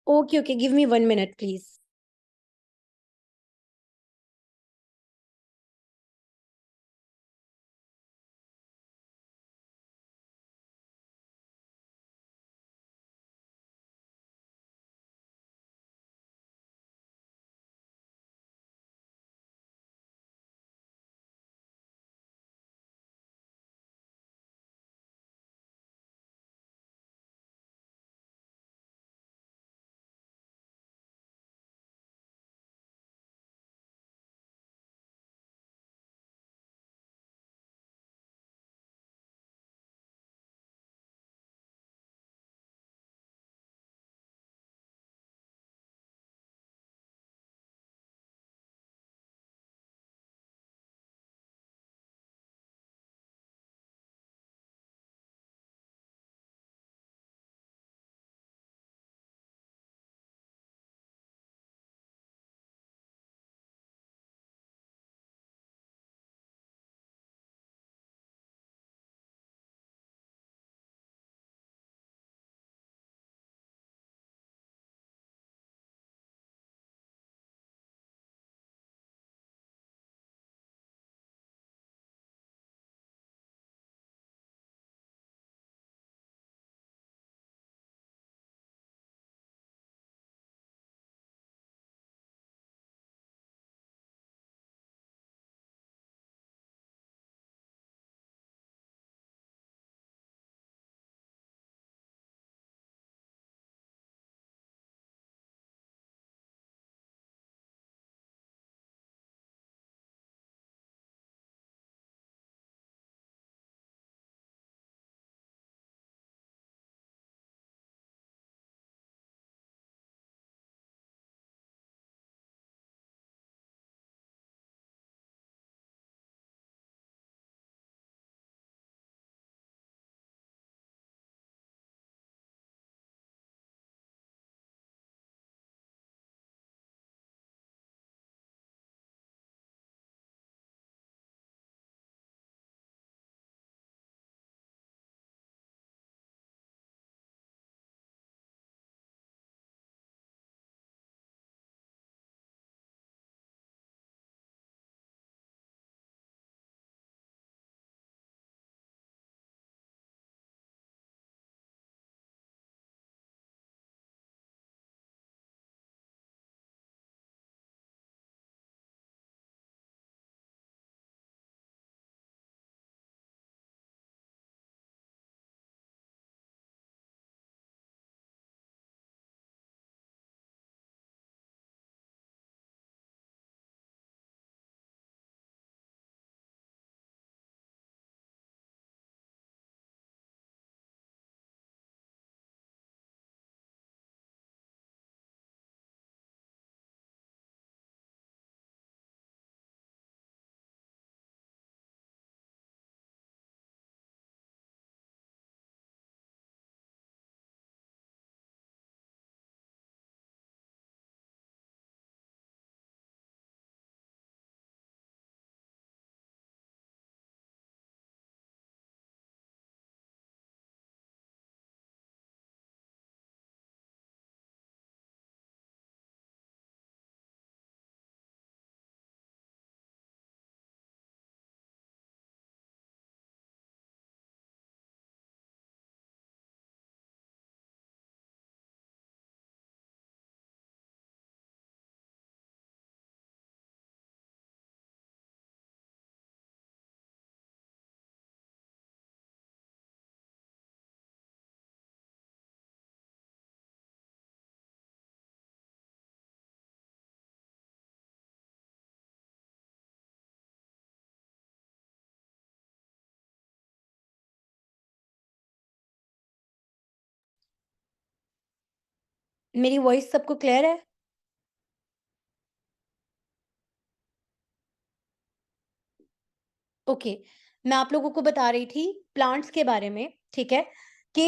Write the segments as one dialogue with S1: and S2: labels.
S1: Okay, okay. Give me 1 minute, please. मेरी voice सबको clear है? ओके। मैं आप लोगों को बता रही थी प्लांट्स के बारे में, ठीक है? कि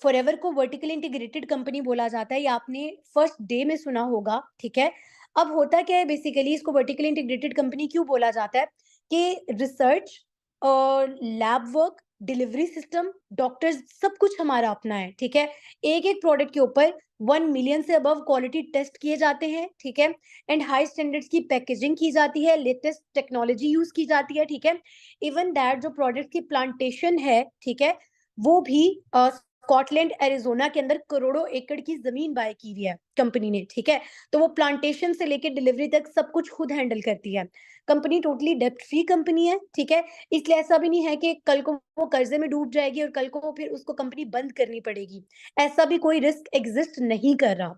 S1: फॉरएवर को वर्टिकल इंटीग्रेटेड कंपनी बोला जाता है, ये आपने फर्स्ट डे में सुना होगा, ठीक है? अब होता क्या है बेसिकली इसको वर्टिकल इंटीग्रेटेड कंपनी क्यों बोला जाता है कि रिसर्च और lab work delivery system, doctors, सब कुछ हमारा अपना है, ठीक है? एक-एक प्रोडक्ट के ऊपर 1 मिलियन से अबव क्वालिटी टेस्ट किए जाते हैं, ठीक है? एंड हाई स्टैंडर्ड्स की पैकेजिंग की जाती है, लेटेस्ट टेक्नोलॉजी यूज़ की जाती है, ठीक है? इवन दैट जो प्रोडक्ट की प्लांटेशन है, ठीक है? वो भी स्कॉटलैंड, एरिज़ोना के अंदर करोड़ों एकड़ की ज़मीन बाय की हुई है कंपनी ने, ठीक है? तो वो प्लांटेशन से लेके डिलीवरी तक सब कुछ खुद हैंडल करती है। कंपनी टोटली डेब्ट फ्री कंपनी है, ठीक है? इसलिए ऐसा भी नहीं है कि कल को वो कर्ज़े में डूब जाएगी और कल को फिर उसको कंपनी बंद करनी पड़ेगी। ऐसा भी कोई रिस्क एग्ज़िस्ट नहीं कर रहा।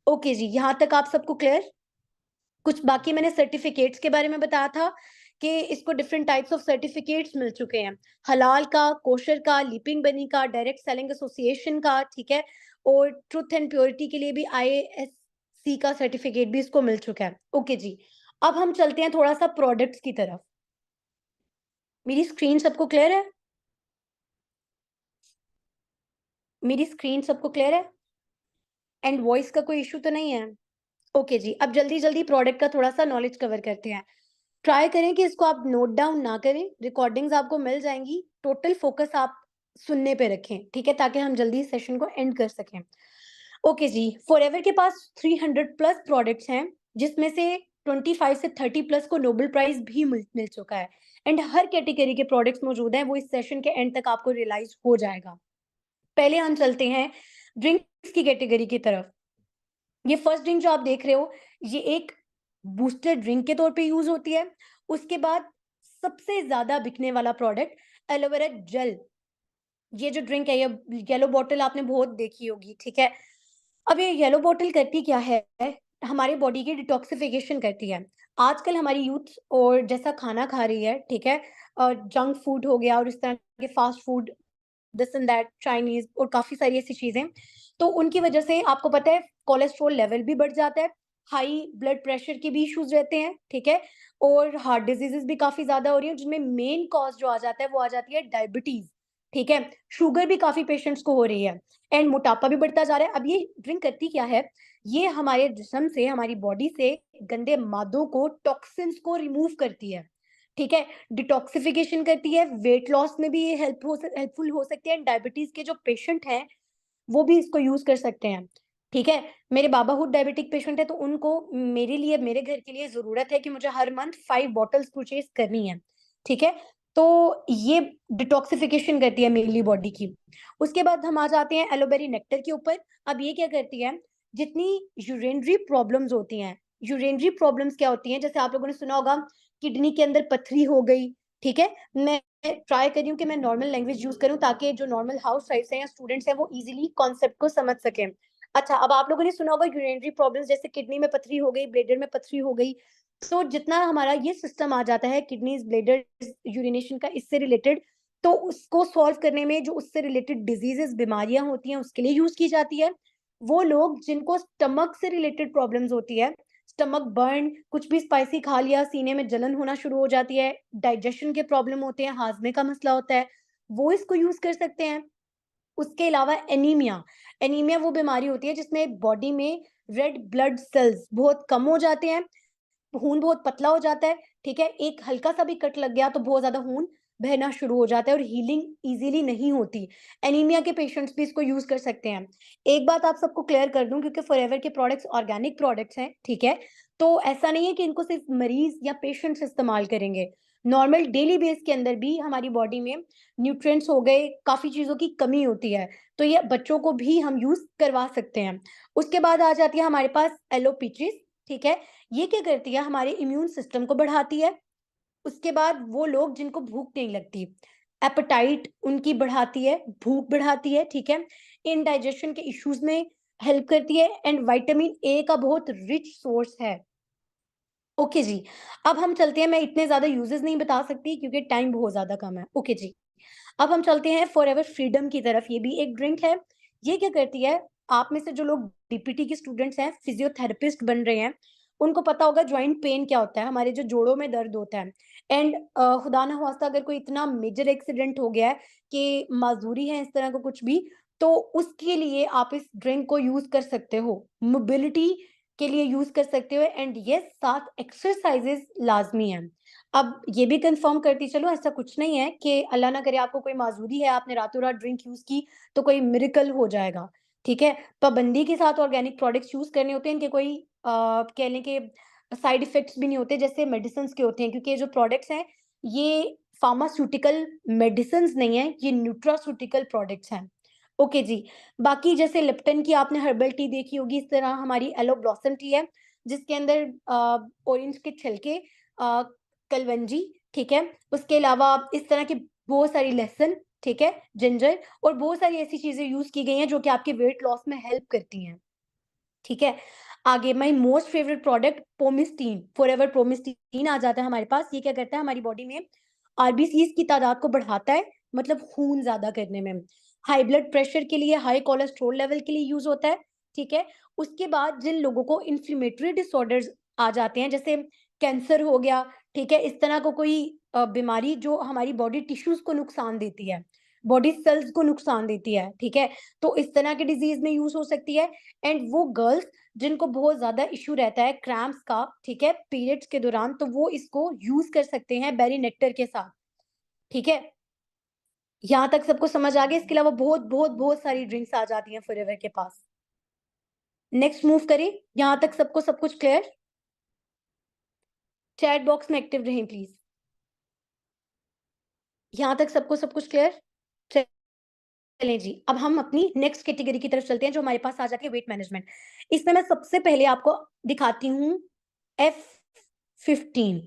S1: ओके जी, यहाँ तक आप सबको क्लियर? कुछ बाकी मैंने सर्टिफ़िकेट्स के बारे में बताया था कि इसको डिफरेंट टाइप्स ऑफ सर्टिफ़िकेट्स मिल चुके हैं। हलाल का, कोशर का, लीपिंग बनी का, डायरेक्ट सेलिंग एसोसिएशन का, ठीक है? और ट्रुथ एंड प्योरिटी के लिए भी आईएससी का सर्टिफ़िकेट भी इसको मिल चुका है। ओके जी, अब हम चलते हैं थोड़ा-सा प्रोडक्ट्स की तरफ। मेरी स्क्रीन सबको क्लियर है? मेरी स्क्रीन सबको क्लियर है? एंड वॉइस का कोई इश्यू तो नहीं है? ओके जी, अब जल्दी-जल्दी प्रोडक्ट का थोड़ा-सा नॉलेज कवर करते हैं। ट्राई करें कि इसको आप नोट डाउन ना करें, रिकॉर्डिंग्स आपको मिल जाएँगी, टोटल फ़ोकस आप सुनने पे रखें, ठीक है? ताकि हम जल्दी सेशन को एंड कर सकें। ओके जी, फॉरएवर के पास 300 प्लस प्रोडक्ट्स हैं, जिसमें से 25 से 30 प्लस को नोबेल प्राइज़ भी मिल मिल चुका है एंड हर कैटेगरी के प्रोडक्ट्स मौजूद हैं, वो इस सेशन के एंड तक आपको रियलाइज़ हो जाएगा। पहले हम चलते हैं ड्रिंक्स की कैटेगरी की तरफ। ये फर्स्ट ड्रिंक जो आप देख रहे हो, ये एक बूस्टर ड्रिंक के तौर पे यूज़ होती है। उसके बाद सबसे ज़्यादा बिकने वाला प्रोडक्ट एलोवेरा जेल। ये जो ड्रिंक है, ये येलो बॉटल आपने बहुत देखी होगी, ठीक है? अब ये येलो बॉटल करती क्या है, हमारी बॉडी की डिटॉक्सिफिकेशन करती है। आजकल हमारी यूथ और जैसा खाना खा रही है, ठीक है? जंक फूड हो गया और इस तरह के fast food, this and that, Chinese और काफ़ी सारी ऐसी चीज़ें। तो उनकी वजह से आपको पता है कोलेस्ट्रॉल लेवल भी बढ़ जाता है, हाई ब्लड प्रेशर के भी इश्यूज़ रहते हैं, ठीक है? और हार्ट डिज़ीज़ेज़ भी काफ़ी ज़्यादा हो रही हैं, जिनमें मेन कॉज़ जो आ जाता है, वो आ जाती है डायबिटीज़, ठीक है? शुगर भी काफ़ी पेशेंट्स को हो रही है एंड मोटापा भी बढ़ता जा रहा है। अब ये ड्रिंक करती क्या है, ये हमारे जिस्म से, हमारी बॉडी से गंदे मादों को, टॉक्सिन्स को रिमूव करती है, ठीक है? डिटॉक्सिफिकेशन करती है, वेट लॉस में भी ये हेल्पफुल हो सकती है। डायबिटीज़ के जो पेशेंट हैं, वो भी इसको यूज़ कर सकते हैं, ठीक है? मेरे बाबा खुद डायबिटिक पेशेंट है, तो उनको मेरे लिए, मेरे घर के लिए ज़रूरत है कि मुझे हर मंथ 5 बॉटल्स परचेज़ करनी है, ठीक है? तो ये डिटॉक्सिफिकेशन करती है मेनली बॉडी की। उसके बाद हम आ जाते हैं एलोवेरा नेक्टर के ऊपर। अब ये क्या करती है, जितनी यूरिनरी प्रॉब्लम्स होती हैं, यूरिनरी प्रॉब्लम्स क्या होती हैं, जैसे आप लोगों ने सुना होगा किडनी के अंदर पथरी हो गई, ठीक है? मैं ट्राई कर रही हूँ कि मैं नॉर्मल लैंग्वेज यूज़ करूँ, ताकि जो नॉर्मल हाउसवाइफ्स हैं या स्टूडेंट्स हैं, वो ईज़िली कॉन्सेप्ट को समझ सकें। अच्छा, अब आप लोगों ने सुना होगा यूरिनरी प्रॉब्लम्स, जैसे किडनी में पथरी हो गई, ब्लैडर में पथरी हो गई। तो जितना हमारा ये सिस्टम आ जाता है, किडनीज़, ब्लैडर्स, यूरिनेशन का, इससे रिलेटेड, तो उसको सॉल्व करने में जो उससे रिलेटेड डिज़ीज़ेज़, बीमारियाँ होती हैं, उसके लिए यूज़ की जाती है। वो लोग जिनको स्टमक से रिलेटेड प्रॉब्लम्स होती है, स्टमक बर्न, कुछ भी स्पाइसी खा लिया, सीने में जलन होना शुरू हो जाती है, डाइजेशन के प्रॉब्लम होते हैं, हाज़मे का मसला होता है, वो इसको यूज़ कर सकते हैं। उसके अलावा एनीमिया, एनीमिया वो बीमारी होती है जिसमें बॉडी में रेड ब्लड सेल्स बहुत कम हो जाते हैं, खून बहुत पतला हो जाता है, ठीक है? एक हल्का-सा भी कट लग गया तो बहुत ज़्यादा खून बहना शुरू हो जाता है और हीलिंग ईज़िली नहीं होती। एनीमिया के पेशेंट्स भी इसको यूज़ कर सकते हैं। एक बात आप सबको क्लियर कर दूँ, क्योंकि फॉरएवर के प्रोडक्ट्स ऑर्गेनिक प्रोडक्ट्स हैं, ठीक है? तो ऐसा नहीं है कि इनको सिर्फ़ मरीज़ या पेशेंट्स इस्तेमाल करेंगे। नॉर्मल डेली बेस के अंदर भी हमारी बॉडी में न्यूट्रिएंट्स हो गए, काफ़ी चीज़ों की कमी होती है, तो ये बच्चों को भी हम यूज़ करवा सकते हैं। उसके बाद आ जाती है हमारे पास एलो पीचिस, ठीक है? ये क्या करती है, हमारे इम्यून सिस्टम को बढ़ाती है। उसके बाद वो लोग जिनको भूख नहीं लगती, एपेटाइट उनकी बढ़ाती है, भूख बढ़ाती है, ठीक है? इंडाइजेशन के इश्यूज़ में हेल्प करती है एंड विटामिन ए का बहुत रिच सोर्स है। ओके जी, अब हम चलते हैं, मैं इतने ज़्यादा यूज़ेज़ नहीं बता सकती क्योंकि टाइम बहुत ज़्यादा कम है। ओके जी, अब हम चलते हैं फॉरएवर फ्रीडम की तरफ। ये भी एक ड्रिंक है। ये क्या करती है, आप में से जो लोग डीपीटी के स्टूडेंट्स हैं, फिजियोथेरेपिस्ट बन रहे हैं, उनको पता होगा जॉइंट पेन क्या होता है, हमारे जो जोड़ों में दर्द होता है। एंड खुदा ना ख़वास्ता अगर कोई इतना मेजर एक्सीडेंट हो गया है कि माज़ूरी है, इस तरह का कुछ भी, तो उसके लिए आप इस ड्रिंक को यूज़ कर सकते हो। मोबिलिटी के लिए यूज़ कर सकते हो एंड ये 7 एक्सरसाइज़ेज़ लाज़मी हैं। अब ये भी कंफर्म करती चलो, ऐसा कुछ नहीं है कि अल्लाह ना करे आपको कोई माजूरी है, आपने रातों रात ड्रिंक यूज की तो कोई मिरेकल हो जाएगा, ठीक है। पाबंदी के साथ ऑर्गेनिक प्रोडक्ट्स यूज करने होते हैं, इनके कोई कह लें कि साइड इफेक्ट्स भी नहीं होते जैसे मेडिसिन के होते हैं, क्योंकि ये जो प्रोडक्ट्स हैं ये फार्मास्यूटिकल मेडिसिन नहीं है, ये न्यूट्रास्यूटिकल प्रोडक्ट्स हैं। ओके जी। बाकी जैसे लिप्टन की आपने हर्बल टी देखी होगी, इस तरह हमारी एलो ब्लॉसम टी है जिसके अंदर ऑरेंज के छिलके, कलवंजी, ठीक है? उसके अलावा इस तरह की बहुत सारी लहसुन, ठीक है? जिंजर और बहुत सारी ऐसी चीज़ें यूज़ की गई हैं जो कि आपके वेट लॉस में हेल्प करती हैं, ठीक है? आगे my most favourite product Pomesteen, Forever Pomesteen आ जाता है हमारे पास। ये क्या करता है हमारी बॉडी में आरबीसीज़ की तादाद को बढ़ाता है, मतलब खून ज़्यादा करने में। हाई ब्लड प्रेशर के लिए, हाई कोलेस्ट्रॉल लेवल के लिए यूज़ होता है, ठीक है? उसके बाद जिन लोगों को इन्फ्लेमेटरी डिसऑर्डर्स आ जाते हैं, जैसे कैंसर हो गया, ठीक है? इस तरह को कोई बीमारी जो हमारी बॉडी टिश्यूज़ को नुकसान देती है, बॉडी सेल्स को नुकसान देती है, ठीक है? तो इस तरह की डिज़ीज़ में यूज़ हो सकती है। एंड वो गर्ल्स जिनको बहुत ज़्यादा इश्यू रहता है क्रैम्प्स का, ठीक है? पीरियड्स के दौरान, तो वो इसको यूज़ कर सकते हैं बेरी नेक्टर के साथ, ठीक है? यहाँ तक सबको समझ आ गया? इसके अलावा बहुत सारी ड्रिंक्स आ जाती हैं फॉरएवर के पास। नेक्स्ट मूव करें, यहाँ तक सबको सब कुछ क्लियर? चैट बॉक्स में एक्टिव रहें प्लीज़। यहाँ तक सबको सब कुछ क्लियर? चलें जी, अब हम अपनी नेक्स्ट कैटेगरी की तरफ चलते हैं जो हमारे पास आ जाती है वेट मैनेजमेंट। इसमें मैं सबसे पहले आपको दिखाती हूँ F15।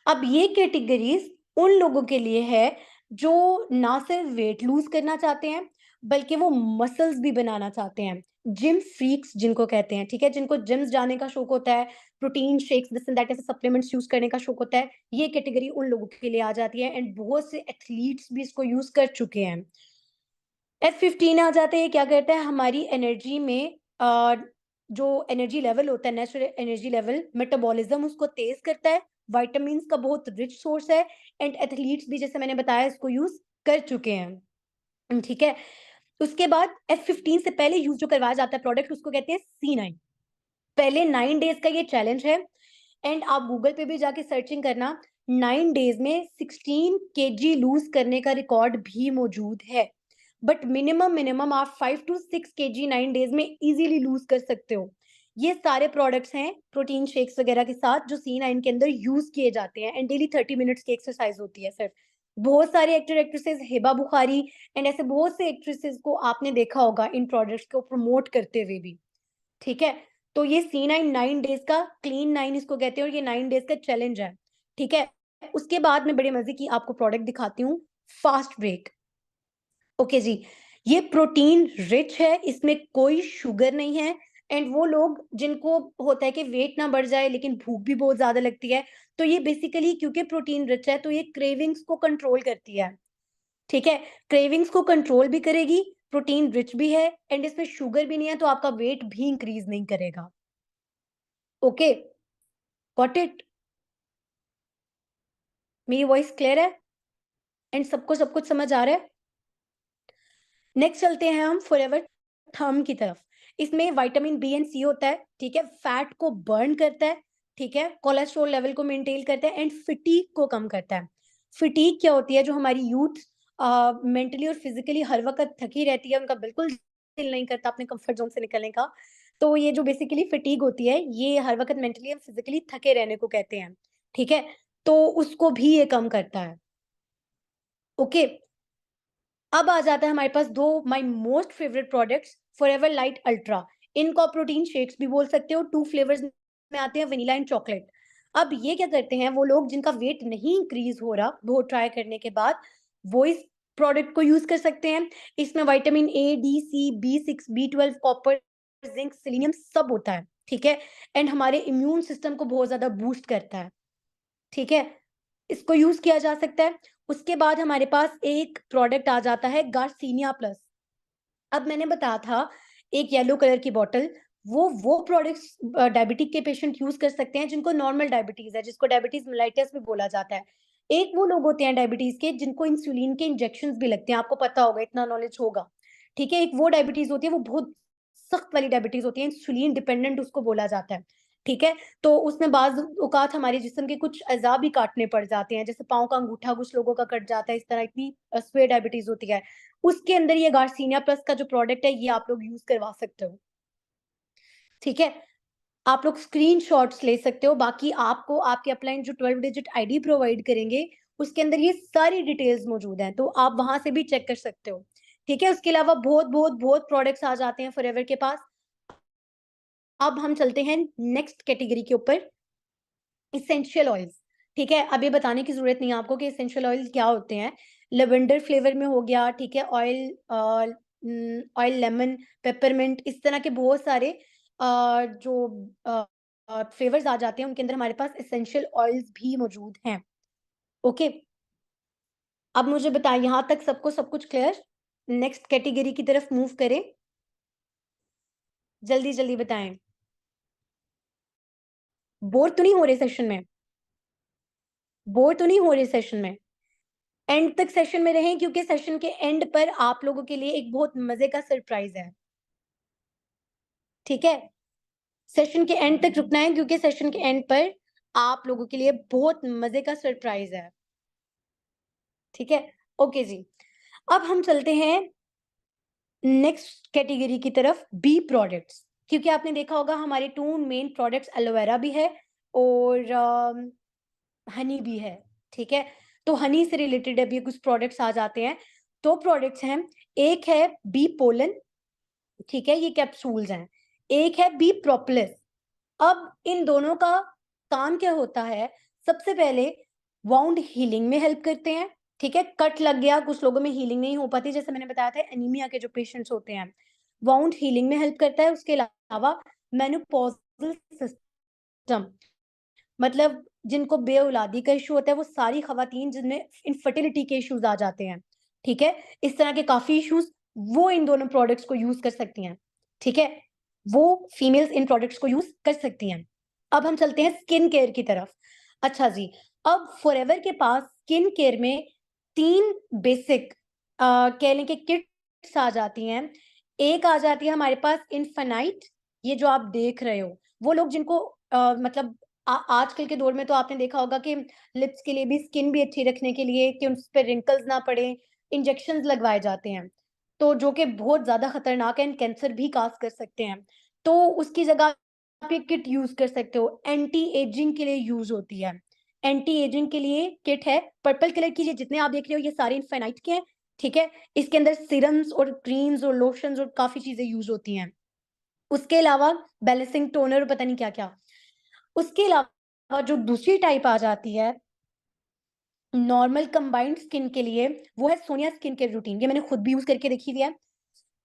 S1: अब ये कैटेगरीज़ उन लोगों के लिए है जो ना सिर्फ वेट लूज़ करना चाहते हैं, बल्कि वो मसल्स भी बनाना चाहते हैं। जिम फ्रीक्स जिनको कहते हैं, ठीक है? जिनको जिम्स जाने का शौक होता है, protein shakes, this and that ऐसे सप्लीमेंट्स यूज़ करने का शौक होता है, ये कैटेगरी उन लोगों के लिए आ जाती है एंड बहुत से एथलीट्स भी इसको यूज़ कर चुके हैं। F15 आ जाते हैं, क्या करता है हमारी एनर्जी में जो एनर्जी लेवल होता है, नेचुरल एनर्जी लेवल, मेटाबॉलिज्म उसको तेज करता है, विटामिन्स का बहुत रिच सोर्स है एंड एथलीट्स भी जैसे मैंने बताया इसको यूज कर चुके हैं, ठीक है। उसके बाद F15 से पहले यूज जो करवाया जाता है प्रोडक्ट उसको कहते हैं C9। पहले 9 डेज का ये चैलेंज है एंड आप गूगल पे भी जाके सर्चिंग करना, 9 डेज में 16 kg लूज करने का रिकॉर्ड भी मौजूद है। बट मिनिमम आप 5 to 6 kg 9 डेज में इजीली लूज कर सकते हो। ये सारे प्रोडक्ट्स हैं प्रोटीन शेक्स वगैरह के साथ जो C9 के अंदर यूज किए जाते हैं एंड डेली 30 मिनट्स की एक्सरसाइज होती है सिर्फ। बहुत सारे actor actresses, Hiba Bukhari and ऐसे बहुत से एक्ट्रेसेस को आपने देखा होगा इन प्रोडक्ट्स को प्रमोट करते हुए भी, ठीक है? तो ये C9 9 डेज़ का क्लीन 9 इसको कहते हैं और ये 9 डेज़ का चैलेंज है, ठीक है? उसके बाद मैं बड़े मज़े की आपको प्रोडक्ट दिखाती हूँ, फास्ट ब्रेक। ओके जी, ये प्रोटीन रिच है, इसमें कोई शुगर नहीं है एंड वो लोग जिनको होता है कि वेट ना बढ़ जाए लेकिन भूख भी बहुत ज़्यादा लगती है, तो ये बेसिकली क्योंकि प्रोटीन रिच है, तो ये क्रेविंग्स को कंट्रोल करती है। ठीक है? क्रेविंग्स को कंट्रोल भी करेगी, प्रोटीन रिच भी है एंड इसमें शुगर भी नहीं है तो आपका वेट भी इंक्रीज़ नहीं करेगा। Okay, got it? मेरी वॉइस क्लियर है एंड सबको सब कुछ समझ आ रहा है? नेक्स्ट चलते हैं हम फॉरएवर थंब की तरफ। इसमें विटामिन बी एंड सी होता है, ठीक है? फैट को बर्न करता है, ठीक है? कोलेस्ट्रॉल लेवल को मेंटेन करता है एंड फटीग को कम करता है। फटीग क्या होती है? जो हमारी यूथ मेंटली और फिजिकली हर वक़्त थकी रहती है, उनका बिल्कुल दिल नहीं करता अपने कंफर्ट ज़ोन से निकलने का। तो ये जो बेसिकली फटीग होती है, ये हर वक़्त मेंटली और फिजिकली थके रहने को कहते हैं, ठीक है? तो उसको भी ये कम करता है। ओके? अब आ जाता है हमारे पास 2 my most favourite products, forever light ultra. इनको आप प्रोटीन शेक्स भी बोल सकते हो, 2 फ्लेवर्स में आते हैं, वैनिला एंड चॉकलेट। अब ये क्या करते हैं वो लोग जिनका वेट नहीं इंक्रीज़ हो रहा, वो ट्राई करने के बाद, वो इस प्रोडक्ट को यूज़ कर सकते हैं। इसमें vitamin A, D, C, B6, B12, copper, zinc, selenium सब होता है, ठीक है? एंड हमारे इम्यून सिस्टम को बहुत ज़्यादा बूस्ट करता है, ठीक है? इसको यूज़ किया जा सकता है। उसके बाद हमारे पास एक प्रोडक्ट आ जाता है गार्सिनिया प्लस। अब मैंने बताया था एक येलो कलर की बॉटल, वो प्रोडक्ट्स डायबिटिक के पेशेंट यूज़ कर सकते हैं जिनको नॉर्मल डायबिटीज़ है, जिसको डायबिटीज़ मेलाइटस भी बोला जाता है। एक वो लोग होते हैं डायबिटीज़ के जिनको इंसुलिन के इंजेक्शंस भी लगते हैं, आपको पता होगा, इतना नॉलेज होगा। ठीक है? एक वो डायबिटीज़ होती है, वो बहुत सख्त वाली डायबिटीज़ होती है, इंसुलिन डिपेंडेंट उसको बोला जाता है। ठीक है? तो उसमें बाज़ औक़ात हमारे जिस्म के कुछ अज़ा भी काटने पड़ जाते हैं, जैसे पाँव का अंगूठा कुछ लोगों का कट जाता है, इस तरह इतनी स्वेयर डायबिटीज़ होती है। उसके अंदर ये गार्सिनिया प्लस का जो प्रोडक्ट है, ये आप लोग यूज़ करवा सकते हो, ठीक है? आप लोग स्क्रीनशॉट्स ले सकते हो, बाकी आपको आपके अपलाइन जो 12 डिजिट आईडी प्रोवाइड करेंगे, उसके अंदर ये सारी डिटेल्स मौजूद हैं, तो आप वहाँ से भी चेक कर सकते हो, ठीक है? उसके अलावा बहुत प्रोडक्ट्स आ जाते हैं फॉरएवर के पास। अब हम चलते हैं नेक्स्ट कैटेगरी के ऊपर, एसेंशियल ऑयल्स, ठीक है? अब ये बताने की ज़रूरत नहीं है आपको कि एसेंशियल ऑयल्स क्या होते हैं। लैवेंडर फ्लेवर में हो गया, ठीक है? ऑयल लेमन, पेपरमिंट, इस तरह के बहुत सारे जो फ्लेवर्स आ जाते हैं, उनके अंदर हमारे पास एसेंशियल ऑयल्स भी मौजूद हैं। ओके? अब मुझे बताएँ, यहाँ तक सबको सब कुछ क्लियर? नेक्स्ट कैटेगरी की तरफ मूव करें, जल्दी-जल्दी बताएँ। बोर तो नहीं हो रहे सेशन में? बोर तो नहीं हो रहे सेशन में? एंड तक सेशन में रहें, क्योंकि सेशन के एंड पर आप लोगों के लिए एक बहुत मज़े का सरप्राइज़ है, ठीक है? सेशन के एंड तक रुकना है, क्योंकि सेशन के एंड पर आप लोगों के लिए बहुत मज़े का सरप्राइज़ है, ठीक है? ओके जी। अब हम चलते हैं नेक्स्ट कैटेगरी की तरफ, बी प्रोडक्ट्स, क्योंकि आपने देखा होगा हमारे 2 मेन प्रोडक्ट्स एलोवेरा भी है और हनी भी है, ठीक है? तो हनी से रिलेटेड अभी कुछ प्रोडक्ट्स आ जाते हैं। 2 प्रोडक्ट्स हैं, एक है बी पोलन, ठीक है? ये कैप्सूल्स हैं। एक है बी प्रोपोलिस। अब इन दोनों का काम क्या होता है? सबसे पहले वाउंड हीलिंग में हेल्प करते हैं, ठीक है? कट लग गया, कुछ लोगों में हीलिंग नहीं हो पाती, जैसे मैंने बताया था एनीमिया के जो पेशेंट्स होते हैं, वाउंड हीलिंग में हेल्प करता है। उसके अलावा मेनोपॉज़ल सिस्टम, मतलब जिनको बेऔलादी का इश्यू होता है, वो सारी ख़वातीन जिनमें इनफर्टिलिटी के इश्यूज़ आ जाते हैं, ठीक है? इस तरह के काफ़ी इश्यूज़, वो इन दोनों प्रोडक्ट्स को यूज़ कर सकती हैं, ठीक है? वो फीमेल्स इन प्रोडक्ट्स को यूज़ कर सकती हैं। अब हम चलते हैं स्किन केयर की तरफ। अच्छा जी, अब फॉरएवर के पास स्किन केयर में 3 बेसिक कह लें कि किट्स आ जाती हैं। एक आ जाती है हमारे पास इन्फिनाइट, ये जो आप देख रहे हो, वो लोग जिनको मतलब आजकल के दौर में तो आपने देखा होगा कि लिप्स के लिए भी, स्किन भी अच्छी रखने के लिए कि उस पे रिंकल्स ना पड़े, इंजेक्शंस लगवाए जाते हैं, तो जो कि बहुत ज़्यादा खतरनाक है, एंड कैंसर भी कॉज़ कर सकते हैं। तो उसकी जगह आप ये किट यूज़ कर सकते हो, एंटी एजिंग के लिए यूज़ होती है। एंटी एजिंग के लिए किट है, पर्पल कलर की, ये जितने आप देख रहे हो ये सारे इनफिनाइट के हैं, ठीक है? इसके अंदर सीरम्स और क्रीम्स और लोशंस और काफ़ी चीज़ें यूज़ होती हैं। उसके अलावा बैलेंसिंग टोनर, पता नहीं क्या-क्या। उसके अलावा जो दूसरी टाइप आ जाती है नॉर्मल कंबाइंड स्किन के लिए, वो है सोनिया स्किन केयर रूटीन। ये मैंने खुद भी यूज़ करके देखी हुई है,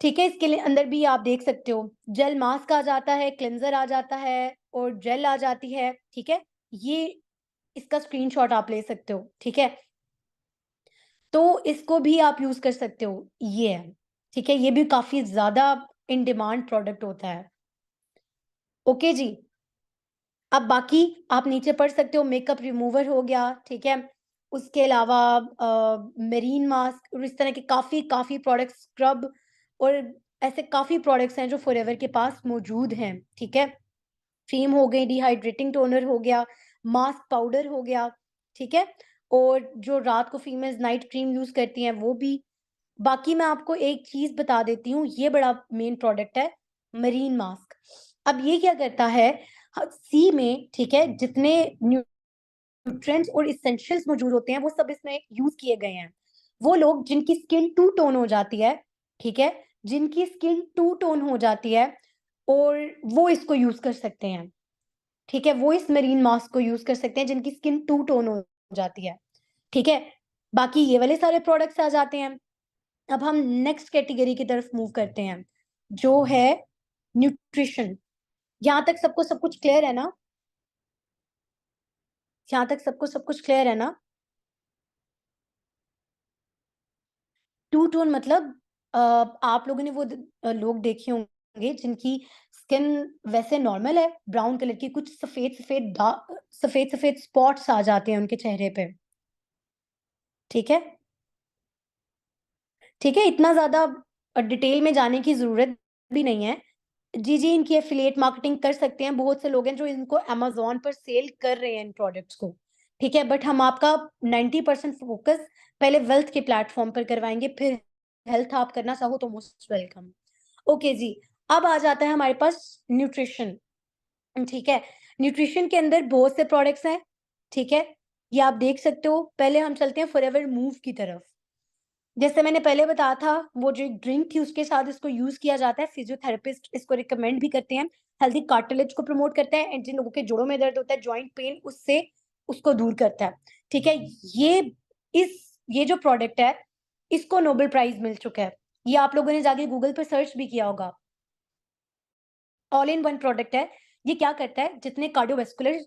S1: ठीक है? इसके लिए अंदर भी आप देख सकते हो, जेल मास्क आ जाता है, क्लेंज़र आ जाता है और जेल आ जाती है, ठीक है? ये इसका स्क्रीनशॉट आप ले सकते हो, ठीक है? तो इसको भी आप यूज़ कर सकते हो, ये है, ठीक है? ये भी काफ़ी ज़्यादा इन डिमांड प्रोडक्ट होता है। ओके जी। अब बाकी आप नीचे पढ़ सकते हो, मेकअप रिमूवर हो गया, ठीक है? उसके अलावा मेरीन मास्क और इस तरह के काफ़ी प्रोडक्ट्स, स्क्रब और ऐसे काफ़ी प्रोडक्ट्स हैं जो फॉरएवर के पास मौजूद हैं, ठीक है? क्रीम हो गई, डिहाइड्रेटिंग टोनर हो गया, मास्क पाउडर हो गया, ठीक है? और जो रात को फीमेल्स नाइट क्रीम यूज़ करती हैं, वो भी। बाकी मैं आपको एक चीज़ बता देती हूँ, ये बड़ा मेन प्रोडक्ट है, मरीन मास्क। अब ये क्या करता है, सी में, ठीक है, जितने न्यूट्रिएंट्स और एसेंशियल्स मौजूद होते हैं, वो सब इसमें यूज़ किए गए हैं। वो लोग जिनकी स्किन टू टोन हो जाती है, ठीक है, जिनकी स्किन टू टोन हो जाती है और वो इसको यूज़ कर सकते हैं, ठीक है? वो इस मरीन मास्क को यूज़ कर सकते हैं जिनकी स्किन टू टोन हो जाती है, ठीक है? बाकी ये वाले सारे प्रोडक्ट्स आ जाते हैं। अब हम नेक्स्ट कैटेगरी की तरफ मूव करते हैं, जो है न्यूट्रिशन। यहाँ तक सबको सब कुछ क्लियर है ना? यहाँ तक सबको सब कुछ क्लियर है ना? टू टोन मतलब आप लोगों ने वो लोग देखे होंगे जिनकी स्किन वैसे नॉर्मल है, ब्राउन कलर की, कुछ सफ़ेद-सफ़ेद स्पॉट्स आ जाते हैं उनके चेहरे पे, ठीक है? ठीक है? इतना ज़्यादा डिटेल में जाने की ज़रूरत भी नहीं है। जी, जी, इनकी एफ़िलिएट मार्केटिंग कर सकते हैं। बहुत से लोग हैं जो इनको अमेज़न पर सेल कर रहे हैं इन प्रोडक्ट्स को, ठीक है? बट हम आपका 90% फ़ोकस पहले वेल्थ के प्लेटफ़ॉर्म पर करवाएँगे, फिर हेल्थ आप करना चाहो तो मोस्ट वेलकम। ओके जी, अब आ जाता है हमारे पास न्यूट्रिशन, ठीक है? न्यूट्रिशन के अंदर बहुत से प्रोडक्ट्स हैं, ठीक है? ये आप देख सकते हो। पहले हम चलते हैं फॉरएवर मूव की तरफ। जैसे मैंने पहले बताया था, वो जो एक ड्रिंक थी उसके साथ इसको यूज़ किया जाता है, फिजियोथेरेपिस्ट इसको रिकमेंड भी करते हैं, हेल्दी कार्टिलेज को प्रमोट करता है एंड जिन लोगों के जोड़ों में दर्द होता है, जॉइंट पेन उससे उसको दूर करता है, ठीक है? ये जो प्रोडक्ट है, इसको नोबेल प्राइज़ मिल चुका है। ये आप लोगों ने जाके गूगल पे सर्च भी किया होगा। ऑल इन वन प्रोडक्ट है। ये क्या करता है, जितने कार्डियोवैस्कुलर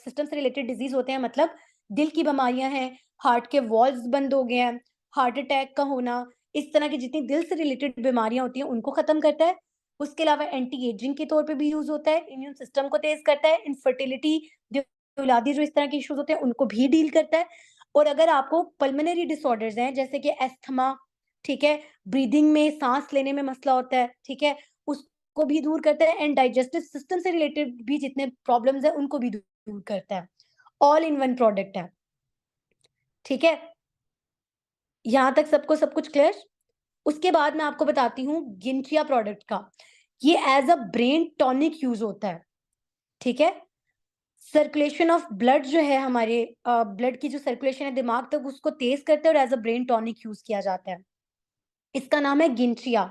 S1: सिस्टम से रिलेटेड डिजीज़ होते हैं, मतलब दिल की बीमारियाँ हैं, हार्ट के वॉल्व्स बंद हो गए हैं, हार्ट अटैक का होना, इस तरह की जितनी दिल से रिलेटेड बीमारियाँ होती हैं, उनको खत्म करता है। उसके अलावा एंटी एजिंग के तौर पे भी यूज़ होता है, इम्यून सिस्टम को तेज़ करता है, इनफर्टिलिटी, जो औलादी जो इस तरह के इश्यूज़ होते हैं, उनको भी डील करता है। और अगर आपको पल्मोनरी डिसऑर्डर्स हैं, जैसे कि अस्थमा, ठीक है? ब्रीथिंग में, साँस लेने में मसला होता है, ठीक है? उस को भी दूर करता है एंड डाइजेस्टिव सिस्टम से रिलेटेड भी जितने प्रॉब्लम्स हैं, उनको भी दूर करता है। ऑल इन वन प्रोडक्ट है, ठीक है? यहाँ तक सबको सब कुछ क्लियर? उसके बाद मैं आपको बताती हूँ गिनचिया प्रोडक्ट का। ये as a brain tonic use होता है, ठीक है? सर्कुलेशन ऑफ ब्लड जो है हमारे ब्लड की जो सर्कुलेशन है दिमाग तक उसको तेज़ करता है और as a brain tonic use किया जाता है। इसका नाम है गिनचिया।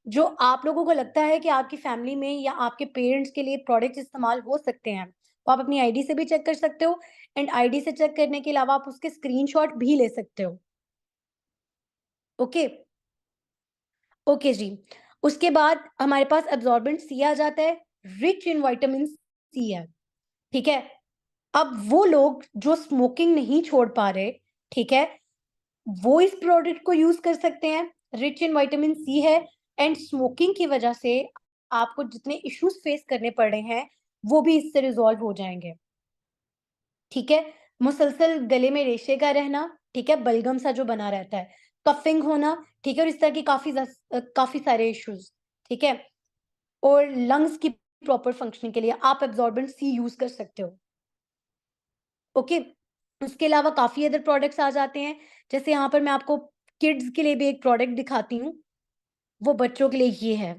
S1: जो आप लोगों को लगता है कि आपकी फैमिली में या आपके पेरेंट्स के लिए प्रोडक्ट्स इस्तेमाल हो सकते हैं, तो आप अपनी आईडी से भी चेक कर सकते हो एंड आईडी से चेक करने के अलावा आप उसके स्क्रीनशॉट भी ले सकते हो। ओके, ओके जी। उसके बाद हमारे पास एब्ज़ॉर्बेंट सी आ जाता है, रिच इन विटामिन सी है, ठीक है? अब वो लोग जो स्मोकिंग नहीं छोड़ पा रहे, ठीक है? वो इस प्रोडक्ट को यूज़ कर सकते हैं, रिच इन विटामिन सी है एंड स्मोकिंग की वजह से आपको जितने इश्यूज़ फेस करने पड़ रहे हैं, वो भी इससे रिज़ॉल्व हो जाएँगे, ठीक है? मुसलसल गले में रेशे का रहना, ठीक है? बलगम सा जो बना रहता है, कफ़िंग होना, ठीक है? और इस तरह की काफ़ी सारे इश्यूज़, ठीक है? और लंग्स की प्रॉपर फंक्शनिंग के लिए आप एब्ज़ॉर्बेंट सी यूज़ कर सकते हो, ओके? उसके अलावा काफ़ी अदर प्रोडक्ट्स आ जाते हैं, जैसे यहाँ पर मैं आपको किड्स के लिए भी एक प्रोडक्ट दिखाती हूँ। वो बच्चों के लिए ये है,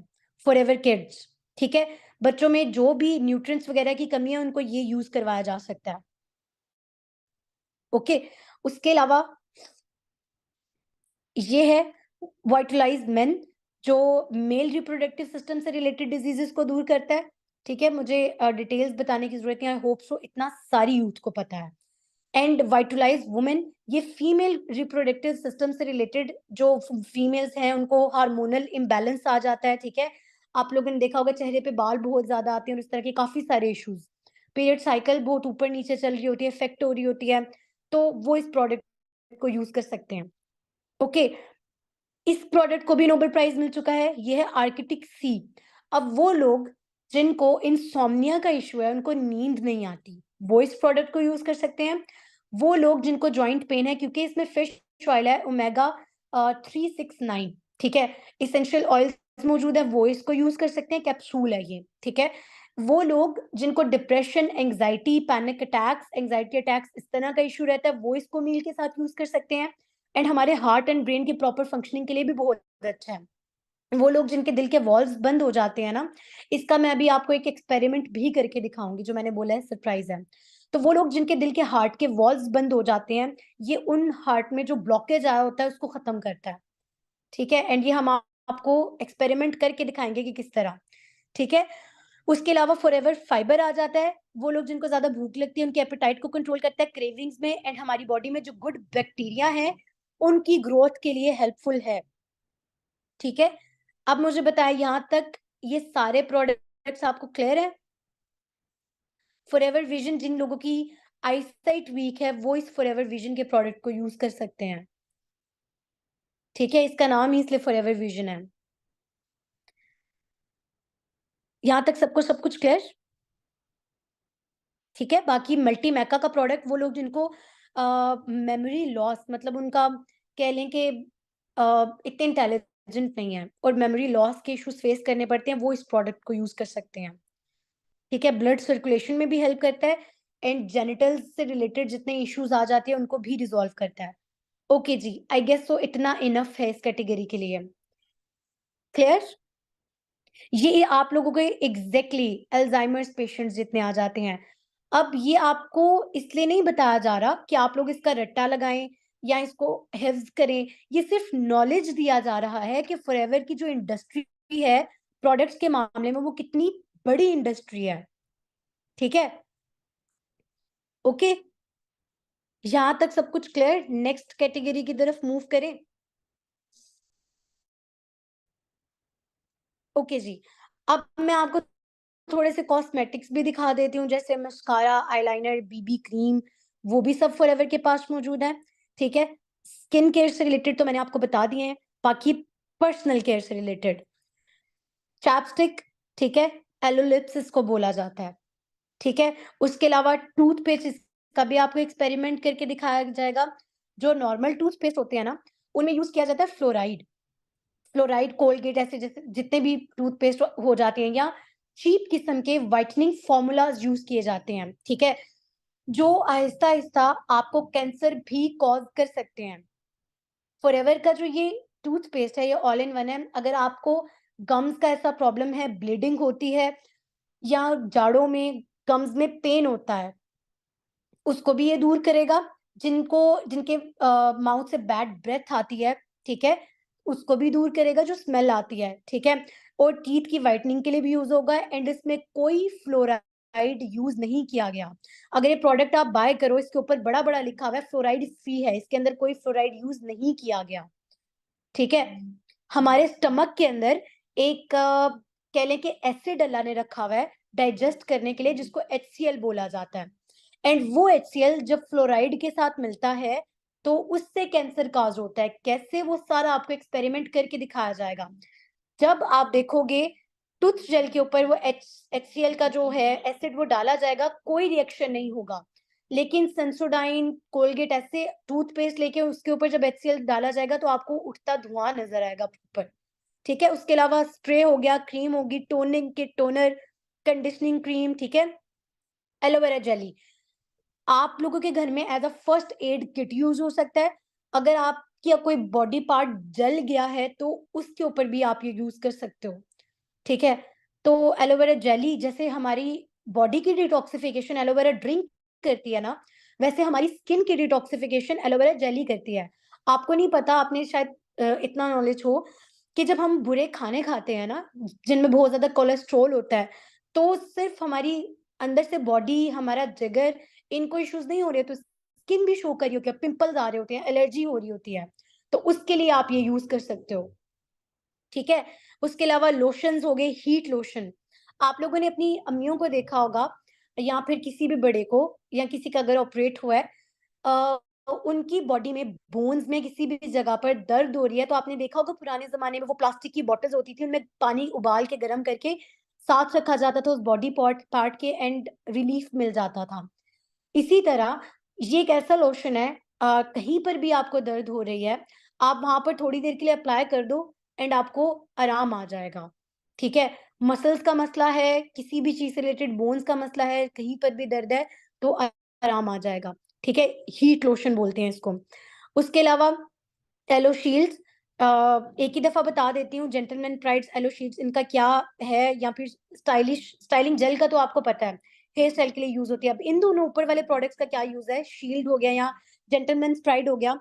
S1: फॉरएवर किड्स, ठीक है? बच्चों में जो भी न्यूट्रिएंट्स वगैरह की कमी है, उनको ये यूज़ करवाया जा सकता है, ओके? उसके अलावा ये है विटालाइज़ मेन, जो मेल रिप्रोडक्टिव सिस्टम से रिलेटेड डिज़ीज़ेज़ को दूर करता है, ठीक है? मुझे डिटेल्स बताने की ज़रूरत नहीं है, आई होप सो इतना सारी यूथ को पता है। एंड विटालाइज्ड वुमेन, ये फीमेल रिप्रोडक्टिव सिस्टम से रिलेटेड जो फीमेल्स हैं उनको हार्मोनल इम्बैलेंस आ जाता है, ठीक है? आप लोगों ने देखा होगा चेहरे पे बाल बहुत ज़्यादा आते हैं और इस तरह के काफ़ी सारे इश्यूज़। पीरियड साइकिल बहुत ऊपर-नीचे चल रही होती है, इफ़ेक्ट हो रही होती है, तो वो इस प्रोडक्ट को यूज़ कर सकते हैं। ओके, इस प्रोडक्ट को भी नोबेल प्राइज़ मिल चुका है, ये है आर्किटिक सी। अब वो लोग जिनको इनसोम्निया का इश्यू है, उनको नींद नहीं आती, वो इस प्रोडक्ट को यूज़ कर सकते हैं। वो लोग जिनको जॉइंट पेन है, क्योंकि इसमें फिश ऑयल है ओमेगा 369, ठीक है? एसेंशियल ऑयल्स मौजूद है, वो इसको यूज़ कर सकते हैं, कैप्सूल है ये, ठीक है? वो लोग जिनको depression, anxiety, panic attacks, anxiety attacks इस तरह का इश्यू रहता है, वो इसको मील के साथ यूज़ कर सकते हैं। एंड हमारे हार्ट एंड ब्रेन की प्रॉपर फंक्शनिंग के लिए भी बहुत अच्छा है। वो लोग जिनके दिल के वॉल्व्स बंद हो जाते हैं ना, इसका मैं अभी आपको एक एक्सपेरिमेंट भी करके दिखाऊँगी, जो मैंने बोला है सरप्राइज़ है। तो वो लोग जिनके दिल के हार्ट के वॉल्व्स बंद हो जाते हैं, ये उन हार्ट में जो ब्लॉकेज आया होता है उसको खत्म करता है, ठीक है? एंड ये हम आपको एक्सपेरिमेंट करके दिखाएँगे कि किस तरह, ठीक है? उसके अलावा फॉरएवर फाइबर आ जाता है, वो लोग जिनको ज़्यादा भूख लगती है, उनके एपेटाइट को कंट्रोल करता है क्रेविंग्स में एंड हमारी बॉडी में जो गुड बैक्टीरिया हैं, उनकी ग्रोथ के लिए हेल्पफुल है, ठीक है? अब मुझे बताएँ यहाँ तक ये सारे प्रोडक्ट्स आपको क्लियर हैं? फॉरएवर विज़न जिन लोगों की आईसाइट वीक है, वो इस फॉरएवर विज़न के प्रोडक्ट को यूज़ कर सकते हैं, ठीक है? इसका नाम ही इसलिए फॉरएवर विज़न है। यहाँ तक सबको सब कुछ क्लियर? ठीक है? बाकी मल्टी मैका का प्रोडक्ट वो लोग जिनको मेमोरी लॉस, मतलब उनका कह लें कि इतने इंटेलिजेंट इंटेलिजेंट नहीं है और मेमोरी लॉस के इश्यूज फेस करने पड़ते हैं, वो इस प्रोडक्ट को यूज कर सकते हैं। ठीक है, ब्लड सर्कुलेशन में भी हेल्प करता है एंड जेनिटल्स से रिलेटेड जितने इश्यूज आ जाते हैं उनको भी रिजॉल्व करता है। Okay ji, I guess so इतना इनफ है इस कैटेगरी के लिए। क्लियर? ये आप लोगों के एग्जैक्टली अल्जाइमर्स पेशेंट्स जितने आ जाते हैं। अब ये आपको इसलिए नहीं बताया जा रहा कि आप लोग इसका रट्टा लगाएं या इसको हिफ्ज करें, ये सिर्फ नॉलेज दिया जा रहा है कि फॉरएवर की जो इंडस्ट्री है प्रोडक्ट्स के मामले में वो कितनी बड़ी इंडस्ट्री है। ठीक है, ओके, यहां तक सब कुछ क्लियर। नेक्स्ट कैटेगरी की तरफ मूव करें। ओके जी, अब मैं आपको थोड़े से कॉस्मेटिक्स भी दिखा देती हूँ, जैसे मस्कारा, आईलाइनर, बीबी क्रीम, वो भी सब फॉरएवर के पास मौजूद है। ठीक है, स्किन केयर से रिलेटेड तो मैंने आपको बता दिए हैं, बाकी पर्सनल केयर से रिलेटेड चैपस्टिक, ठीक है, एलो लिप्स इसको बोला जाता है। ठीक है, उसके अलावा टूथपेस्ट, इसका भी आपको एक्सपेरिमेंट करके दिखाया जाएगा। जो नॉर्मल टूथपेस्ट होते हैं ना, उनमें यूज किया जाता है फ्लोराइड। फ्लोराइड, कोलगेट, ऐसे जैसे जितने भी टूथपेस्ट हो जाते हैं या चीप किस्म के व्हाइटनिंग फॉर्मूलाज यूज किए जाते हैं। ठीक है, जो आहिस्ता आहिस्ता आपको कैंसर भी कॉज कर सकते हैं। फॉरएवर का जो ये टूथपेस्ट है, ये ऑल इन वन है। अगर आपको गम्स का ऐसा प्रॉब्लम है, ब्लीडिंग होती है या जाड़ों में गम्स में पेन होता है, उसको भी ये दूर करेगा। जिनको जिनके माउथ से बैड ब्रेथ आती है, ठीक है, उसको भी दूर करेगा, जो स्मेल आती है। ठीक है, और टीथ की व्हाइटनिंग के लिए भी यूज होगा एंड इसमें कोई फ्लोराइड यूज नहीं किया गया। अगर ये प्रोडक्ट आप बाय करो, इसके ऊपर बड़ा बड़ा लिखा हुआ है फ्लोराइड फ्री है, इसके अंदर कोई फ्लोराइड यूज नहीं किया गया। ठीक है, हमारे स्टमक के अंदर एक कह लें कि एसिड अल्लाह ने रखा हुआ है डाइजेस्ट करने के लिए, जिसको HCl बोला जाता है। एंड वो HCl जब फ्लोराइड के साथ मिलता है तो उससे कैंसर काज होता है। कैसे, वो सारा आपको एक्सपेरिमेंट करके दिखाया जाएगा। जब आप देखोगे टूथ जेल के ऊपर वो HCl का जो है एसिड वो डाला जाएगा, कोई रिएक्शन नहीं होगा। लेकिन सेंसोडाइन, कोलगेट ऐसे टूथपेस्ट लेके उसके ऊपर जब HCl डाला जाएगा तो आपको उठता धुआं नजर आएगा ऊपर। ठीक है, उसके अलावा स्प्रे हो गया, क्रीम होगी, toning kit, toner, conditioning cream, ठीक है, एलोवेरा जेली, आप लोगों के घर में as a first aid kit use हो सकता है। अगर आपकी कोई बॉडी पार्ट जल गया है तो उसके ऊपर भी आप ये यूज कर सकते हो। ठीक है, तो एलोवेरा जेली जैसे हमारी बॉडी की डिटॉक्सिफिकेशन एलोवेरा ड्रिंक करती है ना, वैसे हमारी स्किन की डिटॉक्सिफिकेशन एलोवेरा जेली करती है। आपको नहीं पता, आपने शायद इतना नॉलेज हो कि जब हम बुरे खाने खाते हैं ना, जिनमें बहुत ज्यादा कोलेस्ट्रॉल होता है, तो सिर्फ हमारी अंदर से बॉडी, हमारा जिगर, इनको इश्यूज नहीं हो रहे, तो स्किन भी शो कर रही होती है, पिंपल्स आ रहे होते हैं, एलर्जी हो रही होती है, तो उसके लिए आप ये यूज कर सकते हो। ठीक है, उसके अलावा लोशंस हो गए, हीट लोशन, आप लोगों ने अपनी अम्मियों को देखा होगा या फिर किसी भी बड़े को, या किसी का अगर ऑपरेट हुआ है, अ, उनकी बॉडी में बोन्स में किसी भी जगह पर दर्द हो रही है, तो आपने देखा होगा पुराने जमाने में वो प्लास्टिक की बॉटल्स होती थी, उनमें पानी उबाल के गर्म करके साथ रखा जाता था उस बॉडी पार्ट पार्ट के, एंड रिलीफ मिल जाता था। इसी तरह ये एक ऐसा लोशन है, कहीं पर भी आपको दर्द हो रही है, आप वहां पर थोड़ी देर के लिए अप्लाई कर दो एंड आपको आराम आ जाएगा। ठीक है, मसल्स का मसला है, किसी भी चीज से रिलेटेड, बोन्स का मसला है, कहीं पर भी दर्द है, तो आराम आ जाएगा। ठीक है, हीट लोशन बोलते हैं इसको। उसके अलावा एलो शील्ड्स, एक ही दफा बता देती हूँ, जेंटलमैन प्राइड्स एलो शील्ड्स इनका क्या है, या फिर स्टाइलिंग जेल का तो आपको पता है, हेयर स्टाइल के लिए यूज होती है। अब इन दोनों ऊपर वाले प्रोडक्ट्स का क्या यूज है, शील्ड हो गया या जेंटलमैन प्राइड हो गया,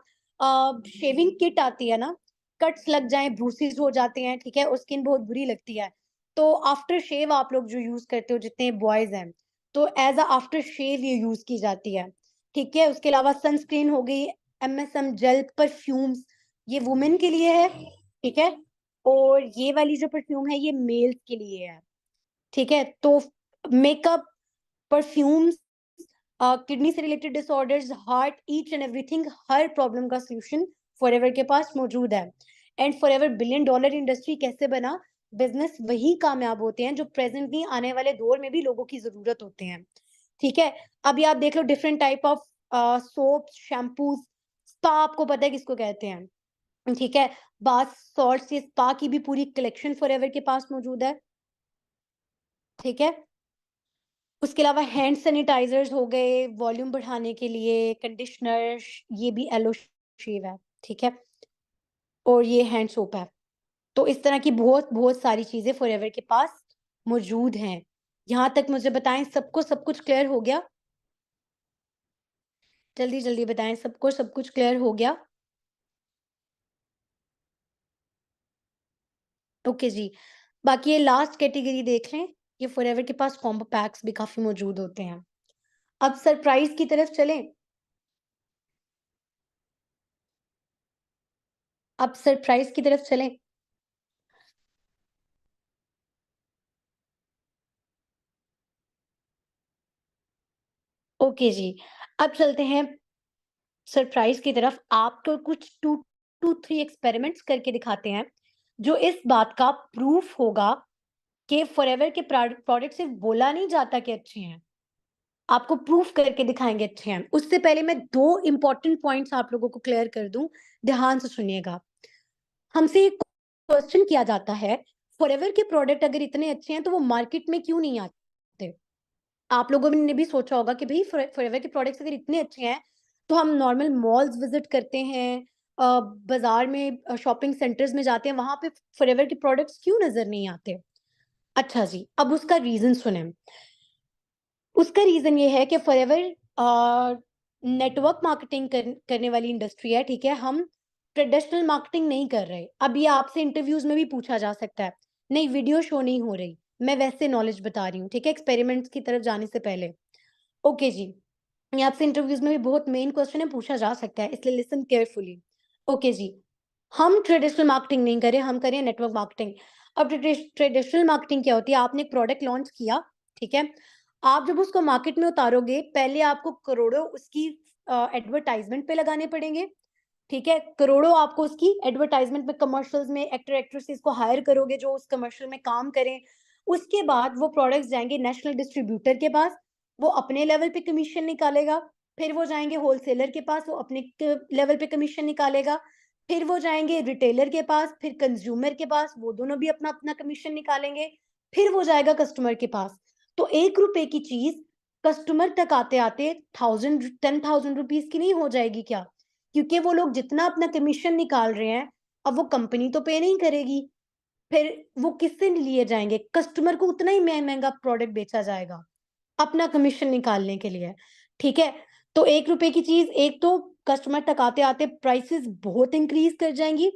S1: शेविंग किट आती है ना, कट्स लग जाए, ब्रूसेस हो जाते हैं, ठीक है, और स्किन बहुत बुरी लगती है, तो आफ्टर शेव आप लोग जो यूज करते हो जितने बॉयज हैं, तो एज अ आफ्टर शेव ये यूज की जाती है। ठीक है, उसके अलावा सनस्क्रीन हो गई, MSM जेल, परफ्यूम्स, ये वुमेन के लिए है। ठीक है, और ये वाली जो परफ्यूम है ये मेल्स के लिए है। ठीक है, तो मेकअप, परफ्यूम्स, किडनी से related disorders, heart, each and everything, her problem का सॉल्यूशन फॉरएवर के पास मौजूद है। एंड फॉरएवर $1 बिलियन इंडस्ट्री कैसे बना, बिजनेस वही कामयाब होते हैं जो प्रेजेंटली आने वाले दौर में भी लोगों की जरूरत होते हैं। ठीक है, अभी आप देख लो different type of soap, shampoos, spa, आपको पता है किसको कहते हैं, ठीक है? बाथ सॉल्ट्स, ये स्पा की भी पूरी कलेक्शन फॉरएवर के पास मौजूद है, ठीक है? उसके अलावा हैंड सैनिटाइज़र्स हो गए, वॉल्यूम बढ़ाने के लिए, कंडीशनर, ये भी एलो शेव है, ठीक है? और ये हैंड सोप है। तो इस तरह की बहुत-बहुत सारी चीज़ें फॉरएवर के पास मौजूद हैं। यहाँ तक मुझे बताएँ, सबको सब कुछ क्लियर हो गया? जल्दी-जल्दी बताएँ, सबको सब कुछ क्लियर हो गया? ओके जी। बाकी ये लास्ट कैटेगरी देख लें, ये फॉरएवर के पास कॉम्बो पैक्स भी काफ़ी मौजूद होते हैं। अब सरप्राइज़ की तरफ चलें? अब सरप्राइज़ की तरफ चलें? ओके जी। अब चलते हैं सरप्राइज़ की तरफ। आपको कुछ 2 टू 3 एक्सपेरिमेंट्स करके दिखाते हैं, जो इस बात का प्रूफ होगा कि फॉरएवर के प्रोडक्ट सिर्फ़ बोला नहीं जाता कि अच्छे हैं, आपको प्रूफ करके दिखाएँगे अच्छे हैं। उससे पहले मैं 2 इम्पोर्टेंट पॉइंट्स आप लोगों को क्लियर कर दूँ, ध्यान से सुनिएगा। हमसे एक क्वेश्चन किया जाता है, फॉरएवर के प्रोडक्ट अगर इतने अच्छे हैं, तो वो मार्केट में क्यों नहीं आते? आप लोगों ने भी सोचा होगा कि भई फॉरएवर के प्रोडक्ट्स अगर इतने अच्छे हैं, तो हम नॉर्मल मॉल्स विज़िट करते हैं, बाज़ार में, शॉपिंग सेंटर्स में जाते हैं, वहाँ पे फॉरएवर के प्रोडक्ट्स क्यों नज़र नहीं आते? अच्छा जी, अब उसका रीज़न सुनें। उसका रीज़न ये है कि फॉरएवर नेटवर्क मार्केटिंग करने वाली इंडस्ट्री है, ठीक है? हम ट्रेडिशनल मार्केटिंग नहीं कर रहे। अब ये आपसे इंटरव्यूज़ में भी पूछा जा सकता है। नहीं, वीडियो शो नहीं हो रही। मैं वैसे नॉलेज बता रही हूँ, ठीक है? एक्सपेरिमेंट्स की तरफ जाने से पहले। ओके जी। ये आपसे इंटरव्यूज़ में भी बहुत मेन क्वेश्चन है, पूछा जा सकता है, इसलिए लिसन केयरफुली। ओके जी। हम ट्रेडिशनल मार्केटिंग नहीं कर रहे, हम कर रहे हैं नेटवर्क मार्केटिंग। अब ट्रेडिशनल मार्केटिंग क्या होती है? आपने एक प्रोडक्ट लॉन्च किया, ठीक है? आप जब उसको मार्केट में उतारोगे, पहले आपको करोड़ों उसकी एडवर्टाइज़मेंट पे लगाने पड़ेंगे, ठीक है? करोड़ों आपको उसकी एडवर्टाइज़मेंट में, कमर्शियल्स में एक्टर एक्ट्रेसेस को हायर करोगे जो उस कमर्शियल में काम करें। उसके बाद वो प्रोडक्ट्स जाएँगे नेशनल डिस्ट्रीब्यूटर के पास, वो अपने लेवल पे कमीशन निकालेगा, फिर वो जाएँगे होलसेलर के पास, वो अपने क लेवल पे कमीशन निकालेगा, फिर वो जाएँगे रिटेलर के पास, फिर कंज्यूमर के पास, वो दोनों भी अपना-अपना कमीशन निकालेंगे, फिर वो जाएगा कस्टमर के पास। तो ₹1 की चीज़ कस्टमर तक आते-आते 10,000 रुपीज़ की नहीं हो जाएगी क्या? क्योंकि वो लोग जितना अपना कमीशन निकाल रहे हैं, अब वो कंपनी तो पे नहीं करेगी, फिर वो किससे लिए जाएँगे? कस्टमर को उतना ही महँगा प्रोडक्ट बेचा जाएगा, अपना कमीशन निकालने के लिए, ठीक है? तो ₹1 की चीज़, एक तो कस्टमर तक आते-आते प्राइसेज़ बहुत इंक्रीज़ कर जाएँगी।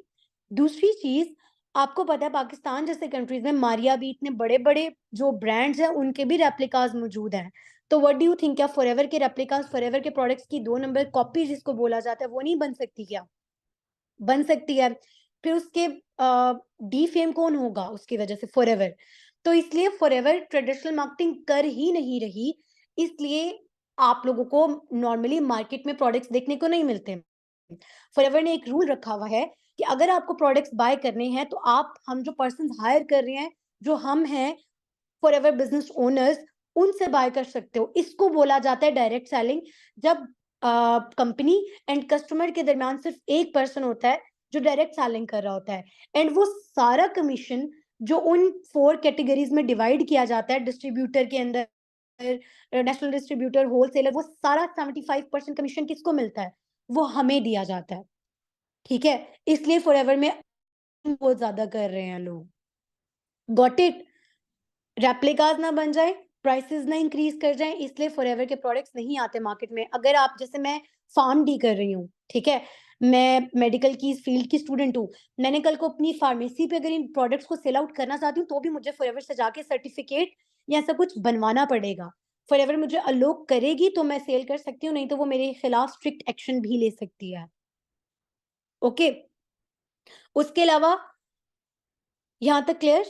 S1: दूसरी चीज़, आपको पता है पाकिस्तान जैसे कंट्रीज़ में मारिया भी, इतने बड़े-बड़े जो ब्रांड्स हैं, उनके भी रेप्लिकास मौजूद हैं। तो व्हाट डू यू थिंक, क्या फॉरएवर के रेप्लिकास, फॉरएवर के प्रोडक्ट्स की 2 नंबर कॉपी जिसको बोला जाता है, वो नहीं बन सकती क्या? बन सकती है। फिर उसके डिफेम कौन होगा उसकी वजह से? फॉरएवर। तो इसलिए फॉरएवर ट्रेडिशनल मार्केटिंग कर ही नहीं रही, इसलिए आप लोगों को नॉर्मली मार्केट में प्रोडक्ट्स देखने को नहीं मिलते। फॉरएवर ने एक रूल रखा हुआ है कि अगर आपको प्रोडक्ट्स बाय करने हैं, तो आप, हम जो पर्सन्स हायर कर रहे हैं, जो हम हैं फॉरएवर बिज़नेस ओनर्स, उनसे बाय कर सकते हो। इसको बोला जाता है डायरेक्ट सेलिंग। जब कंपनी एंड कस्टमर के दरमियान सिर्फ एक पर्सन होता है जो डायरेक्ट सेलिंग कर रहा होता है, एंड वो सारा कमीशन जो उन 4 कैटेगरीज़ में डिवाइड किया जाता है डिस्ट्रीब्यूटर के अंदर, नेशनल डिस्ट्रीब्यूटर, होलसेलर, वो सारा 75% कमीशन किसको मिलता है? वो हमें दिया जाता है, ठीक है? इसलिए फॉरएवर में बहुत ज़्यादा कर रहे हैं लोग। Got it? रेप्लिकास ना बन जाए, प्राइसेज़ ना इंक्रीज़ कर जाएँ, इसलिए फॉरएवर के प्रोडक्ट्स नहीं आते मार्केट में। अगर आप, जैसे मैं फार्म डी कर रही हूँ, ठीक है? मैं मेडिकल की इस फील्ड की स्टूडेंट हूँ। मैंने कल को अपनी फार्मेसी पे अगर इन प्रोडक्ट्स को सेल आउट करना चाहती हूँ, तो भी मुझे फॉरएवर से जाके सर्टिफ़िकेट या ऐसा कुछ बनवाना पड़ेगा। फॉरएवर मुझे अलाउ करेगी तो मैं सेल कर सकती हूँ, नहीं तो वो मेरे खिलाफ स्ट्रिक्ट एक्शन भी ले सकती है। ओके? उसके अलावा, यहाँ तक क्लियर?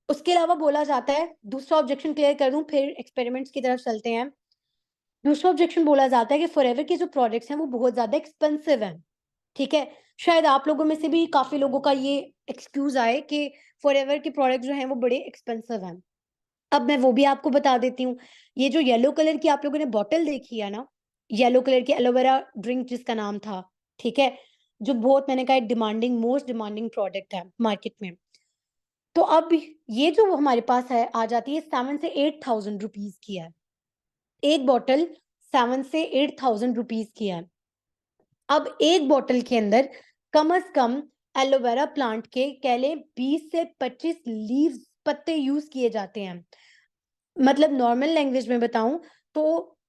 S1: उसके अलावा बोला जाता है, दूसरा ऑब्जेक्शन क्लियर कर दूँ, फिर एक्सपेरिमेंट्स की तरफ चलते हैं। दूसरा ऑब्जेक्शन बोला जाता है कि फॉरएवर के जो प्रोडक्ट्स हैं वो बहुत ज़्यादा एक्सपेंसिव हैं, ठीक है? शायद आप लोगों में से भी काफ़ी लोगों का ये एक्सक्यूज़ आए कि फॉरएवर के प्रोडक्ट जो हैं वो बड़े एक्सपेंसिव हैं। अब मैं वो भी आपको बता देती हूँ। ये जो येलो कलर की आप लोगों ने बॉटल देखी है ना, येलो कलर की एलोवेरा ड्रिंक जिसका नाम था, ठीक है? जो बहुत मैंने कहा डिमांडिंग मोस्ट डिमांडिंग प्रोडक्ट है मार्केट में। तो अब ये जो हमारे पास है आ जाती है 7 से 8,000 रुपीज़ की है। एक बॉटल 7 से 8,000 रुपीज़ की है। अब एक बॉटल के अंदर कम से कम एलोवेरा प्लांट के कह लें 20 से 25 लीव्स पत्ते यूज़ किए जाते हैं। मतलब नॉर्मल लैंग्वेज में बताऊँ तो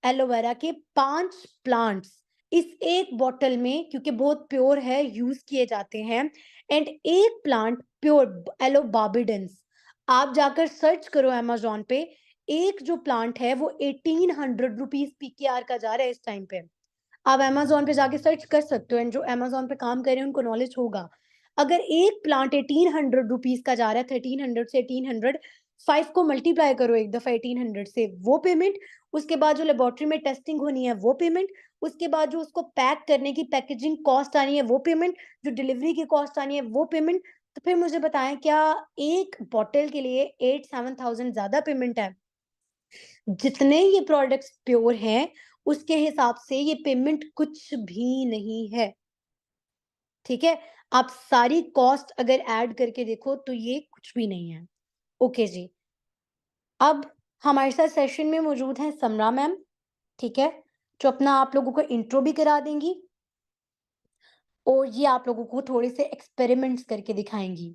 S1: एलोवेरा के 5 प्लांट्स इस एक बॉटल में क्योंकि बहुत प्योर है यूज़ किए जाते हैं एंड एक प्लांट प्योर एलोबार्बिडेंस आप जाकर सर्च करो अमेज़न पे, एक जो प्लांट है वो 1800 रुपीज़ पीकेआर का जा रहा है इस टाइम पे। आप अमेज़न पे जाके सर्च कर सकते हो एंड जो अमेज़न पे काम कर रहे हैं उनको नॉलेज होगा। अगर एक प्लांट 1800 रुपीज़ का जा रहा है 1300 से 1800 5 को मल्टीप्लाई करो एक दफ़ा 1800 से वो पेमेंट, उसके बाद जो लेबोरेटरी में टेस्टिंग होनी है वो पेमेंट, उसके बाद जो उसको पैक करने की पैकेजिंग कॉस्ट आनी है वो पेमेंट, जो डिलीवरी की कॉस्ट आनी है वो पेमेंट, तो फिर मुझे बताएँ क्या एक बॉटल के लिए 8-7,000 ज़्यादा पेमेंट है? जितने ये प्रोडक्ट्स प्योर हैं, उसके हिसाब से ये पेमेंट कुछ भी नहीं है, ठीक है? आप सारी कॉस्ट अगर ऐड करके देखो तो ये कुछ भी नहीं है। ओके जी। अब हमारे साथ सेशन में मौजूद हैं समरा मैम, ठीक है? जो अपना आप लोगों को इंट्रो भी करा देंगी और ये आप लोगों को थोड़े से एक्सपेरिमेंट्स करके दिखाएँगी।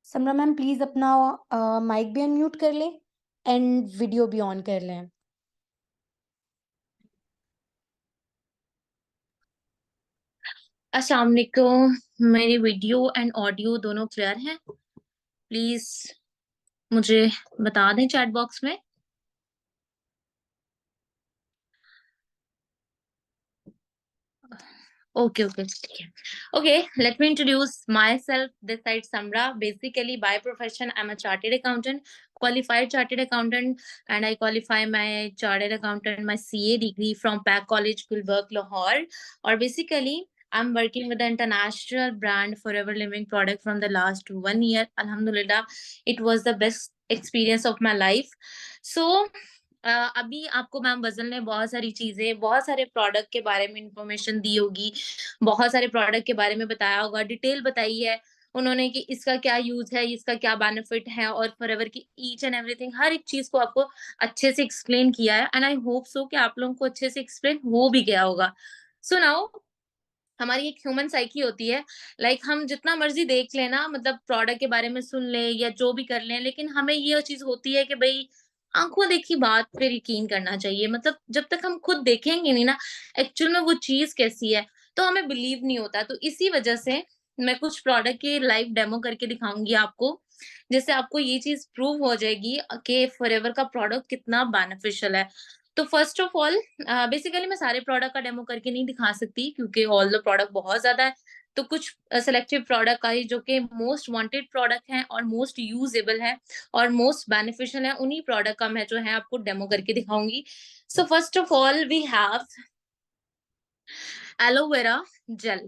S1: समरा मैम प्लीज़ अपना माइक भी अनम्यूट कर लें एंड वीडियो भी ऑन कर लें।
S2: अस्सलाम वालेकुम। मेरी वीडियो एंड ऑडियो दोनों क्लियर हैं? प्लीज मुझे बता दें चैट बॉक्स में। ओके ओके ठीक है। Okay, let me introduce myself. This side Samra. Basically by profession I am a chartered accountant, qualified chartered accountant, and I qualify my chartered accountant, my CA degree from Pack College, Gulberg, Lahore. Or basically, I'm working with the international brand Forever Living product from the last 1 year. Alhamdulillah, it was the best experience of my life. So, अभी आपको ma'am वज़न ने बहुत सारी चीज़ें, बहुत सारे product के बारे में इन्फॉर्मेशन दी होगी, बहुत सारे प्रोडक्ट के बारे में बताया होगा, डिटेल बताई है उन्होंने कि इसका क्या यूज़ है, इसका क्या बेनिफिट है और फॉरएवर की ईच एंड एवरीथिंग हर एक चीज़ को आपको अच्छे से एक्सप्लेन किया है एंड आई होप सो कि आप लोगों को अच्छे से एक्सप्लेन हो भी गया होगा। सो नाउ हमारी एक ह्यूमन साइकी होती है, लाइक हम जितना मर्ज़ी देख लें ना, मतलब प्रोडक्ट के बारे में सुन लें या जो भी कर लें, लेकिन हमें ये चीज़ होती है कि भई आँखों देखी बात पे यकीन करना चाहिए। मतलब जब तक हम खुद देखेंगे नहीं ना, एक्चुअल में वो चीज़ कैसी है, तो हमें बिलीव नहीं होता। तो इसी वजह से मैं कुछ प्रोडक्ट के लाइव डेमो करके दिखाऊँगी आपको, जिससे आपको ये चीज़ प्रूव हो जाएगी कि फॉरएवर का प्रोडक्ट कितना बेनिफिशियल है। तो फर्स्ट ऑफ ऑल बेसिकली मैं सारे प्रोडक्ट का डेमो करके नहीं दिखा सकती क्योंकि ऑल द प्रोडक्ट बहुत ज़्यादा है। तो कुछ सिलेक्टिव प्रोडक्ट का ही जो कि मोस्ट वांटेड प्रोडक्ट हैं और मोस्ट यूजेबल है और मोस्ट बेनिफिशियल है, उन्हीं प्रोडक्ट का मैं जो है आपको डेमो करके दिखाऊँगी। So first of all we have aloe vera gel.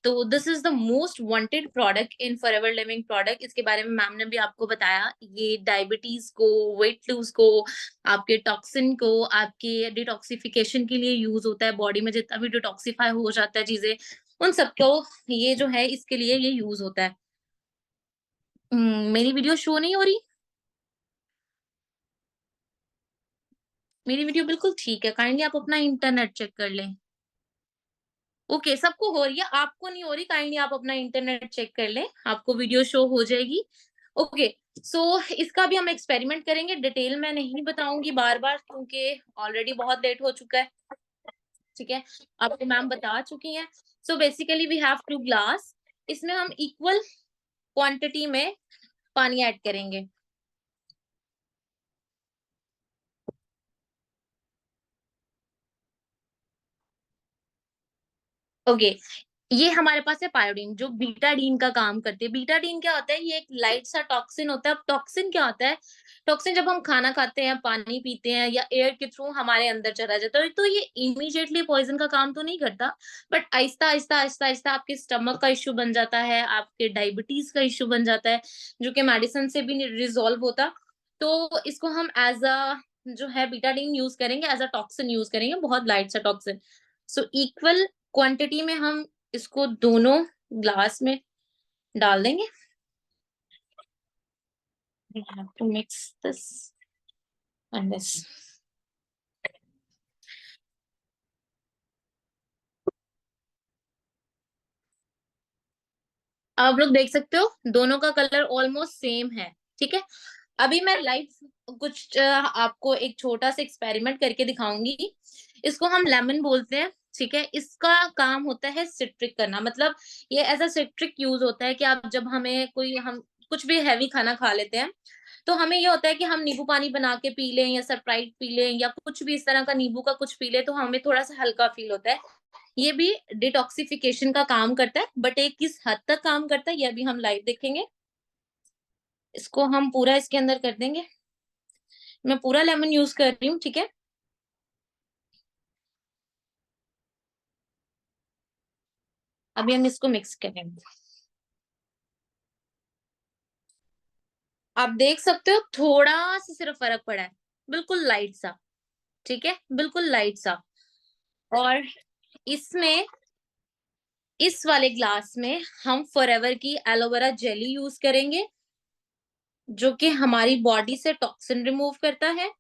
S2: तो this is the most wanted product in Forever Living product. इसके बारे में मैम ने भी आपको बताया, ये डायबिटीज को, वेट लूज को, आपके टॉक्सिन को, आपके डिटॉक्सिफिकेशन के लिए यूज होता है। बॉडी में जितना भी डिटॉक्सिफाई हो जाता है चीजें, उन सबको ये जो है इसके लिए ये यूज होता है। मेरी वीडियो शो नहीं हो रही? मेरी वीडियो बिल्कुल ठीक है, काइंडली आप अपना इंटरनेट चेक कर लें। ओके, सबको हो रही है, आपको नहीं हो रही, काइंडली आप अपना इंटरनेट चेक कर लें, आपको वीडियो शो हो जाएगी। ओके, सो इसका भी हम एक्सपेरिमेंट करेंगे, डिटेल में नहीं बताऊंगी बार-बार क्योंकि ऑलरेडी बहुत लेट हो चुका है, ठीक है? आपको मैम बता चुकी हैं। So basically we have 2 glass, इसमें हम इक्वल क्वांटिटी में पानी ऐड करेंगे। ओके, ये हमारे पास है पायोडीन जो बीटाडीन का काम करती है। बीटाडीन क्या होता है? ये एक लाइट सा टॉक्सिन होता है। अब टॉक्सिन क्या होता है? टॉक्सिन जब हम खाना खाते हैं, पानी पीते हैं या एयर के थ्रू हमारे अंदर चला जाता है, तो ये इमीडिएटली पॉइज़न का काम तो नहीं करता, बट आहिस्ता-आहिस्ता, आहिस्ता-आहिस्ता आपके स्टमक का इश्यू बन जाता है, आपके डायबिटीज़ का इश्यू बन जाता है, जो कि मेडिसिन से भी नहीं रिज़ॉल्व होता। तो इसको हम एज़ अ जो है बीटाडीन यूज करेंगे, एज अ टॉक्सिन यूज करेंगे, बहुत लाइट सा टॉक्सिन। सो इक्वल क्वांटिटी में हम इसको दोनों ग्लास में डाल देंगे। We have to mix this and this. आप लोग देख सकते हो दोनों का कलर ऑलमोस्ट सेम है, ठीक है। अभी मैं लाइव कुछ आपको एक छोटा सा एक्सपेरिमेंट करके दिखाऊंगी। इसको हम लेमन बोलते हैं, ठीक है। इसका काम होता है सिट्रिक करना, मतलब ये एज अ सिट्रिक यूज होता है कि आप जब हमें कोई हम कुछ भी हैवी खाना खा लेते हैं, तो हमें ये होता है कि हम नींबू पानी बना के पी लें या स्प्राइट पी लें या कुछ भी इस तरह का नींबू का कुछ पी लें, तो हमें थोड़ा सा हल्का फील होता है। ये भी डिटॉक्सिफिकेशन का काम करता है, बट ये किस हद तक काम करता है ये अभी हम लाइव देखेंगे। इसको हम पूरा इसके अंदर कर देंगे। मैं पूरा लेमन यूज कर रही हूँ, ठीक है। अभी हम इसको मिक्स करेंगे। आप देख सकते हो थोड़ा सा सिर्फ फर्क पड़ा है, बिल्कुल लाइट सा, ठीक है, बिल्कुल लाइट सा। और इसमें इस वाले ग्लास में हम फॉरएवर की एलोवेरा जेली यूज करेंगे, जो कि हमारी बॉडी से टॉक्सिन रिमूव करता है,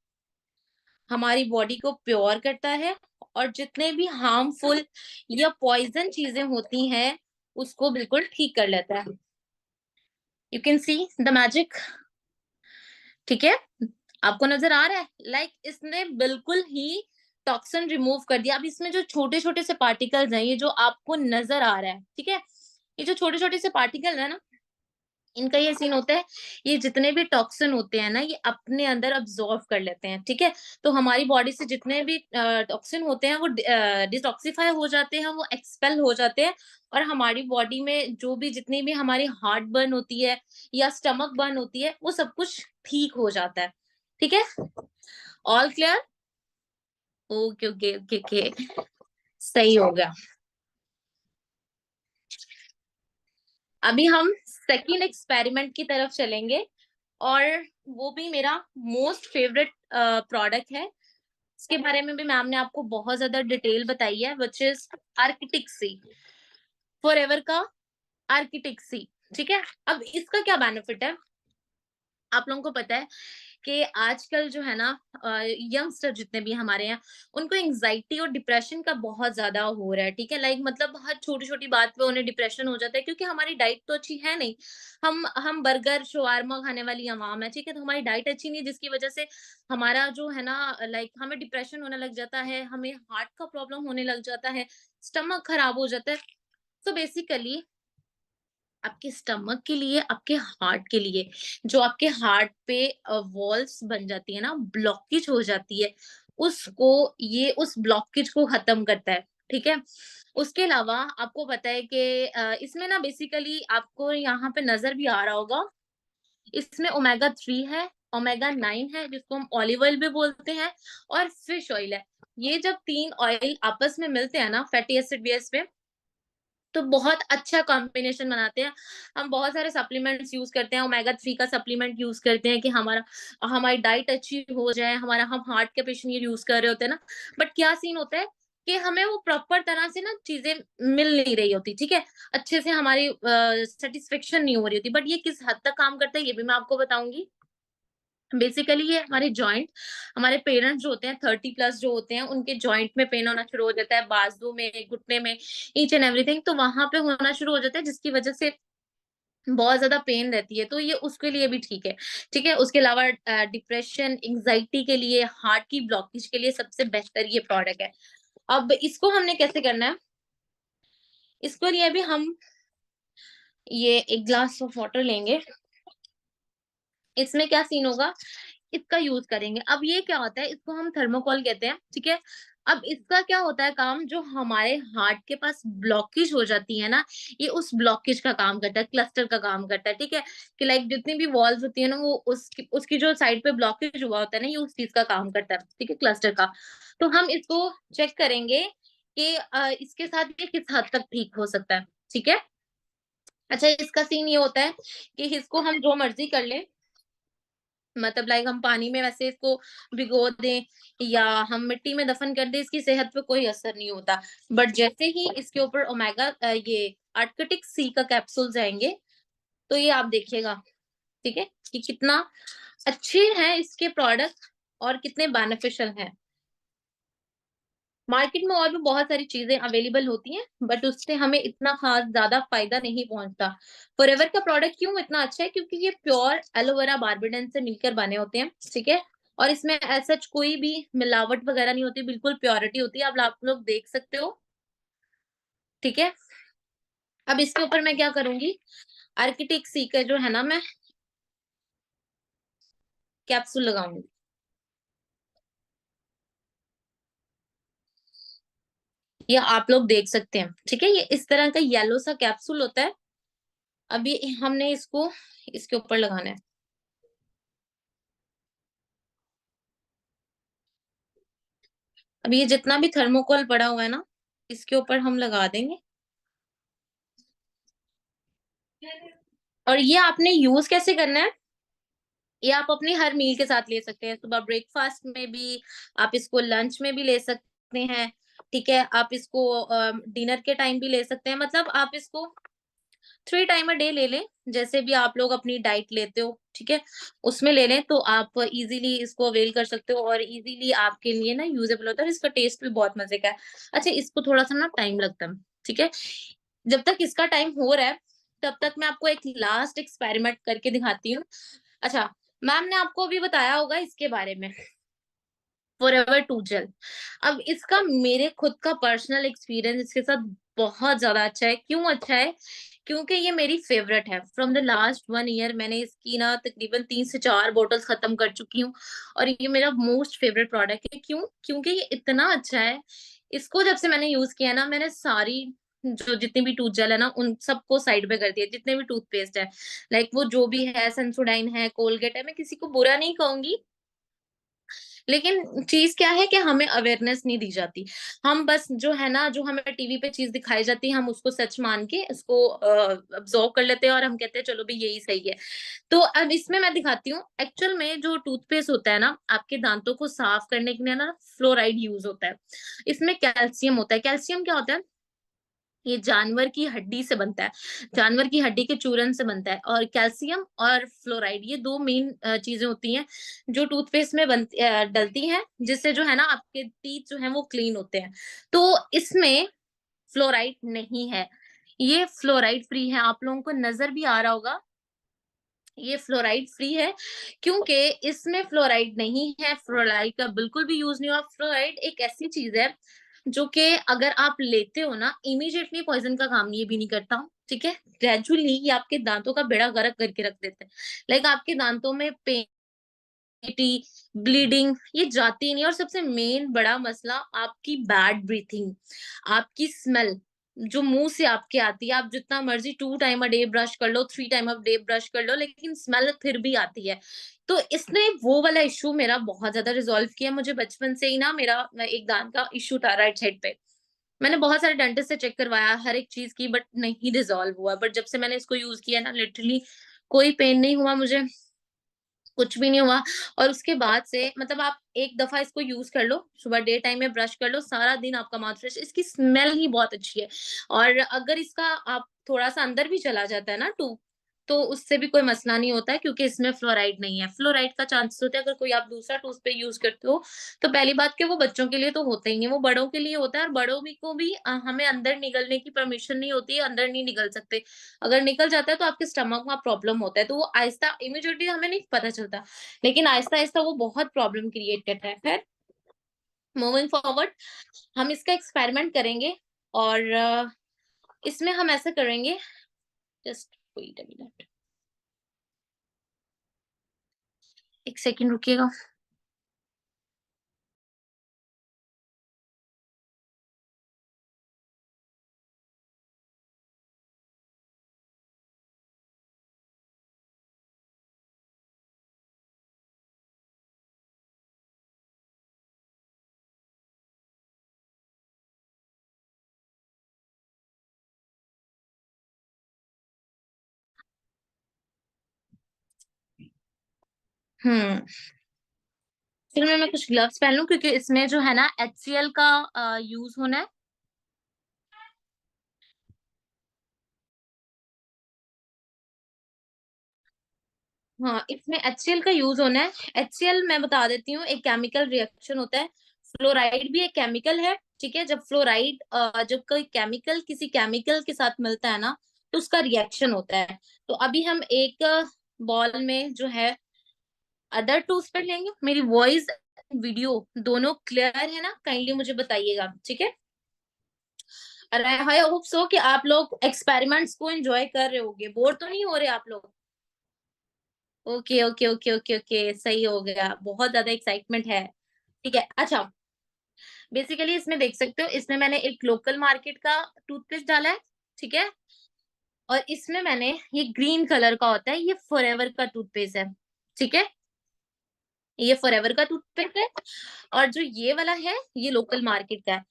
S2: हमारी बॉडी को प्योर करता है, और जितने भी हार्मफुल या पॉइजन चीजें होती हैं उसको बिल्कुल ठीक कर लेता है। You can see the magic, ठीक है। आपको नजर आ रहा है, इसने बिल्कुल ही टॉक्सिन रिमूव कर दिया। अब इसमें जो छोटे छोटे से पार्टिकल्स हैं, ये जो आपको नजर आ रहा है, ठीक है, ये जो छोटे छोटे से पार्टिकल है ना, इनका ये सीन होता है, ये जितने भी टॉक्सिन होते हैं ना, ये अपने अंदर अब्सॉर्ब कर लेते हैं, ठीक है। तो हमारी बॉडी से जितने भी टॉक्सिन होते हैं वो डिटॉक्सिफाई हो जाते हैं, वो एक्सपेल हो जाते हैं, और हमारी बॉडी में जो भी जितनी भी हमारी हार्ट बर्न होती है या स्टमक बर्न होती है, वो सब कुछ ठीक हो जाता है, ठीक है। All clear? Okay okay okay okay, सही हो गया। अभी हम सेकंड एक्सपेरिमेंट की तरफ चलेंगे, और वो भी मेरा मोस्ट फेवरेट प्रोडक्ट है। इसके बारे में भी मैम ने आपको बहुत ज्यादा डिटेल बताई है, विच इज आर्किटिक्सी, फॉरएवर का आर्किटिक्सी, ठीक है। अब इसका क्या बेनिफिट है, आप लोगों को पता है कि आजकल जो है ना, यंगस्टर जितने भी हमारे यहाँ, उनको एंजाइटी और डिप्रेशन का बहुत ज्यादा हो रहा है, ठीक है। मतलब हर छोटी छोटी बात पे उन्हें डिप्रेशन हो जाता है, क्योंकि हमारी डाइट तो अच्छी है नहीं। हम बर्गर शवारमा खाने वाली अवाम है, ठीक है। तो हमारी डाइट अच्छी नहीं, जिसकी वजह से हमारा जो है ना, हमें डिप्रेशन होने लग जाता है, हमें हार्ट का प्रॉब्लम होने लग जाता है, स्टमक खराब हो जाता है। तो बेसिकली आपके स्टमक के लिए, आपके हार्ट के लिए, जो आपके हार्ट पे वॉल्स बन जाती है ना, ब्लॉकेज हो जाती है, उसको ये उस ब्लॉकेज को खत्म करता है, ठीक है। उसके अलावा आपको पता है कि इसमें ना बेसिकली आपको यहाँ पे नजर भी आ रहा होगा, इसमें ओमेगा 3 है, ओमेगा 9 है, जिसको हम ऑलिव ऑयल भी बोलते हैं, और फिश ऑयल है। ये जब तीन ऑयल आपस में मिलते हैं ना, फैटी एसिड बेस पे, तो बहुत अच्छा कॉम्बिनेशन बनाते हैं। हम बहुत सारे सप्लीमेंट्स यूज करते हैं, ओमेगा 3 का सप्लीमेंट यूज करते हैं कि हमारी डाइट अच्छी हो जाए, हम हार्ट के पेशेंट ये यूज कर रहे होते हैं ना। बट क्या सीन होता है कि हमें वो प्रॉपर तरह से ना चीजें मिल नहीं रही होती, ठीक है, अच्छे से हमारी सेटिस्फेक्शन नहीं हो रही होती। बट ये किस हद तक काम करता है ये भी मैं आपको बताऊंगी। बेसिकली ये हमारे जॉइंट, हमारे पेरेंट्स जो होते हैं 30+ जो होते हैं, उनके जॉइंट में पेन होना शुरू हो जाता है, बाजू में, घुटने में, ईच एंड एवरीथिंग, तो वहां पे होना शुरू हो जाता है, जिसकी वजह से बहुत ज्यादा पेन रहती है। तो ये उसके लिए भी ठीक है, ठीक है। उसके अलावा डिप्रेशन, एंजाइटी के लिए, हार्ट की ब्लॉकेज के लिए सबसे बेहतर ये प्रोडक्ट है। अब इसको हमने कैसे करना है, इसके लिए भी हम ये एक ग्लास ऑफ वाटर लेंगे। इसमें क्या सीन होगा, इसका यूज करेंगे। अब ये क्या होता है, इसको हम थर्मोकॉल कहते हैं, ठीक है। अब इसका क्या होता है काम, जो हमारे हार्ट के पास ब्लॉकेज हो जाती है ना, ये उस ब्लॉकेज का काम करता है, क्लस्टर का काम करता है, ठीक है। कि जितनी भी वॉल्स होती है ना, वो उसकी उसकी जो साइड पे ब्लॉकेज हुआ होता है ना, ये उस चीज का काम करता है, ठीक है, क्लस्टर का। तो हम इसको चेक करेंगे कि इसके साथ ये किस हद तक ठीक हो सकता है, ठीक है। अच्छा, इसका सीन ये होता है कि इसको हम जो मर्जी कर ले, मतलब लाइक हम पानी में वैसे इसको भिगो दें या हम मिट्टी में दफन कर दें, इसकी सेहत पे कोई असर नहीं होता। बट जैसे ही इसके ऊपर ओमेगा ये आर्कटिक सी का कैप्सूल जाएंगे, तो ये आप देखिएगा, ठीक है, कि कितना अच्छे हैं इसके प्रोडक्ट और कितने बेनिफिशियल हैं। मार्केट में और भी बहुत सारी चीजें अवेलेबल होती हैं, बट उससे हमें इतना खास ज्यादा फायदा नहीं पहुंचता। फॉरएवर का प्रोडक्ट क्यों इतना अच्छा है, क्योंकि ये प्योर एलोवेरा बार्बेडन से मिलकर बने होते हैं, ठीक है। और इसमें ऐसा कोई भी मिलावट वगैरह नहीं होती, बिल्कुल प्योरिटी होती है, अब आप लोग देख सकते हो, ठीक है। अब इसके ऊपर मैं क्या करूंगी, आर्किटेक्ट सी का जो है ना, मैं कैप्सूल लगाऊंगी। ये आप लोग देख सकते हैं, ठीक है, ये इस तरह का येलो सा कैप्सूल होता है। अभी हमने इसको इसके ऊपर लगाना है। अब ये जितना भी थर्मोकोल पड़ा हुआ है ना, इसके ऊपर हम लगा देंगे। और ये आपने यूज कैसे करना है, ये आप अपनी हर मील के साथ ले सकते हैं, सुबह ब्रेकफास्ट में भी, आप इसको लंच में भी ले सकते हैं, ठीक है, आप इसको डिनर के टाइम भी ले सकते हैं, मतलब आप इसको 3 टाइम अ डे ले लें, जैसे भी आप लोग अपनी डाइट लेते हो, ठीक है, उसमें ले लें तो आप इजीली इसको अवेल कर सकते हो और इजीली आपके लिए ना यूजेबल होता है, और इसका टेस्ट भी बहुत मजे का है। अच्छा, इसको थोड़ा सा ना टाइम लगता है, ठीक है। जब तक इसका टाइम हो रहा है, तब तक मैं आपको एक लास्ट एक्सपेरिमेंट करके दिखाती हूँ। अच्छा, मैम ने आपको अभी बताया होगा इसके बारे में, फॉरएवर टू जेल। अब इसका मेरे खुद का पर्सनल एक्सपीरियंस इसके साथ बहुत ज्यादा अच्छा है। क्यों अच्छा है, क्योंकि ये मेरी फेवरेट है। फ्रॉम द लास्ट 1 ईयर मैंने इसकी ना तकरीबन 3 से 4 बॉटल्स खत्म कर चुकी हूँ, और ये मेरा मोस्ट फेवरेट प्रोडक्ट है। क्यों, क्योंकि ये इतना अच्छा है। इसको जब से मैंने यूज किया ना, मैंने सारी जो जितनी भी टूथ जेल है ना, उन सबको साइड पे कर दिया, जितने भी टूथपेस्ट है, लाइक वो जो भी है, सेंसोडाइन है, कोलगेट है, मैं किसी को बुरा नहीं कहूंगी, लेकिन चीज क्या है कि हमें अवेयरनेस नहीं दी जाती। हम बस जो है ना, जो हमें टीवी पे चीज दिखाई जाती है, हम उसको सच मान के उसको अब्सॉर्व कर लेते हैं, और हम कहते हैं चलो भाई यही सही है। तो अब इसमें मैं दिखाती हूँ, एक्चुअल में जो टूथपेस्ट होता है ना, आपके दांतों को साफ करने के लिए ना फ्लोराइड यूज होता है। इसमें कैल्शियम होता है। कैल्शियम क्या होता है, ये जानवर की हड्डी से बनता है, जानवर की हड्डी के चूरन से बनता है। और कैल्शियम और फ्लोराइड, ये दो मेन चीजें होती हैं जो टूथपेस्ट में डलती हैं, जिससे जो है ना आपके टीथ जो है वो क्लीन होते हैं। तो इसमें फ्लोराइड नहीं है, ये फ्लोराइड फ्री है। आप लोगों को नजर भी आ रहा होगा, ये फ्लोराइड फ्री है, क्योंकि इसमें फ्लोराइड नहीं है, फ्लोराइड का बिल्कुल भी यूज नहीं हुआ। फ्लोराइड एक ऐसी चीज है जो कि अगर आप लेते हो ना, इमीडिएटली पॉइजन का काम ये भी नहीं करता, ठीक है। ग्रेजुअली ये आपके दांतों का बेड़ा गर्क करके रख देते हैं, लाइक आपके दांतों में पेन, ब्लीडिंग ये जाती नहीं। और सबसे मेन बड़ा मसला, आपकी बैड ब्रीथिंग, आपकी स्मेल जो मुंह से आपके आती है। आप जितना मर्जी 2 टाइम अ डे ब्रश कर लो, 3 टाइम अ डे ब्रश कर लो, लेकिन स्मेल फिर भी आती है। तो इसने वो वाला इशू मेरा बहुत ज्यादा रिजॉल्व किया। मुझे बचपन से ही ना मेरा एक दांत का इशू था राइट साइड पे। मैंने बहुत सारे डेंटिस्ट से चेक करवाया, हर एक चीज की, बट नहीं रिजॉल्व हुआ। बट जब से मैंने इसको यूज किया ना, लिटरली कोई पेन नहीं हुआ मुझे, कुछ भी नहीं हुआ। और उसके बाद से मतलब आप एक दफा इसको यूज कर लो, सुबह डे टाइम में ब्रश कर लो, सारा दिन आपका माउथ फ्रेश। इसकी स्मेल ही बहुत अच्छी है। और अगर इसका आप थोड़ा सा अंदर भी चला जाता है ना टू, तो उससे भी कोई मसला नहीं होता है, क्योंकि इसमें फ्लोराइड नहीं है। फ्लोराइड का चांसेस होता है, अगर कोई आप दूसरा टूथपेस्ट यूज करते हो, तो पहली बात कि वो बच्चों के लिए तो होता ही नहीं, वो बड़ों के लिए होता है। और बड़ों भी को भी हमें अंदर निगलने की परमिशन नहीं होती है, अंदर नहीं निगल सकते। अगर निकल जाता है तो आपके स्टमक में प्रॉब्लम होता है, तो वो आहिस्ता इमीडिएटली हमें नहीं पता चलता, लेकिन आहिस्ता आहिस्ता वो बहुत प्रॉब्लम क्रिएट करता है। फिर मूविंग फॉरवर्ड हम इसका एक्सपेरिमेंट करेंगे, और इसमें हम ऐसा करेंगे, जस्ट वेट अ मिनट, एक सेकंड रुकिएगा। फिर मैं कुछ ग्लव्स पहन लूं क्योंकि इसमें जो है ना HCL का यूज होना है। हाँ, इसमें HCL का यूज होना है। HCL मैं बता देती हूँ, एक केमिकल रिएक्शन होता है। फ्लोराइड भी एक केमिकल है, ठीक है। जब फ्लोराइड जब कोई केमिकल किसी केमिकल के साथ मिलता है ना, तो उसका रिएक्शन होता है। तो अभी हम एक बॉल में जो है अदर टू स्पेड लेंगे। मेरी वॉइस वीडियो दोनों क्लियर है ना, काइंडली मुझे बताइएगा, ठीक है। और आई होप सो कि आप लोग एक्सपेरिमेंट्स को एंजॉय कर रहे होगे, बोर तो नहीं हो रहे आप लोग। Okay okay okay okay okay, सही हो गया, बहुत ज्यादा एक्साइटमेंट है। ठीक है, अच्छा। बेसिकली इसमें देख सकते हो, इसमें मैंने एक लोकल मार्केट का टूथपेस्ट डाला है, ठीक है। और इसमें मैंने ये ग्रीन कलर का होता है, ये फॉरएवर का टूथपेस्ट है, ठीक है। ये फॉरएवर का टूथपेस्ट है। और जो ये वाला है, ये लोकल मार्केट का है।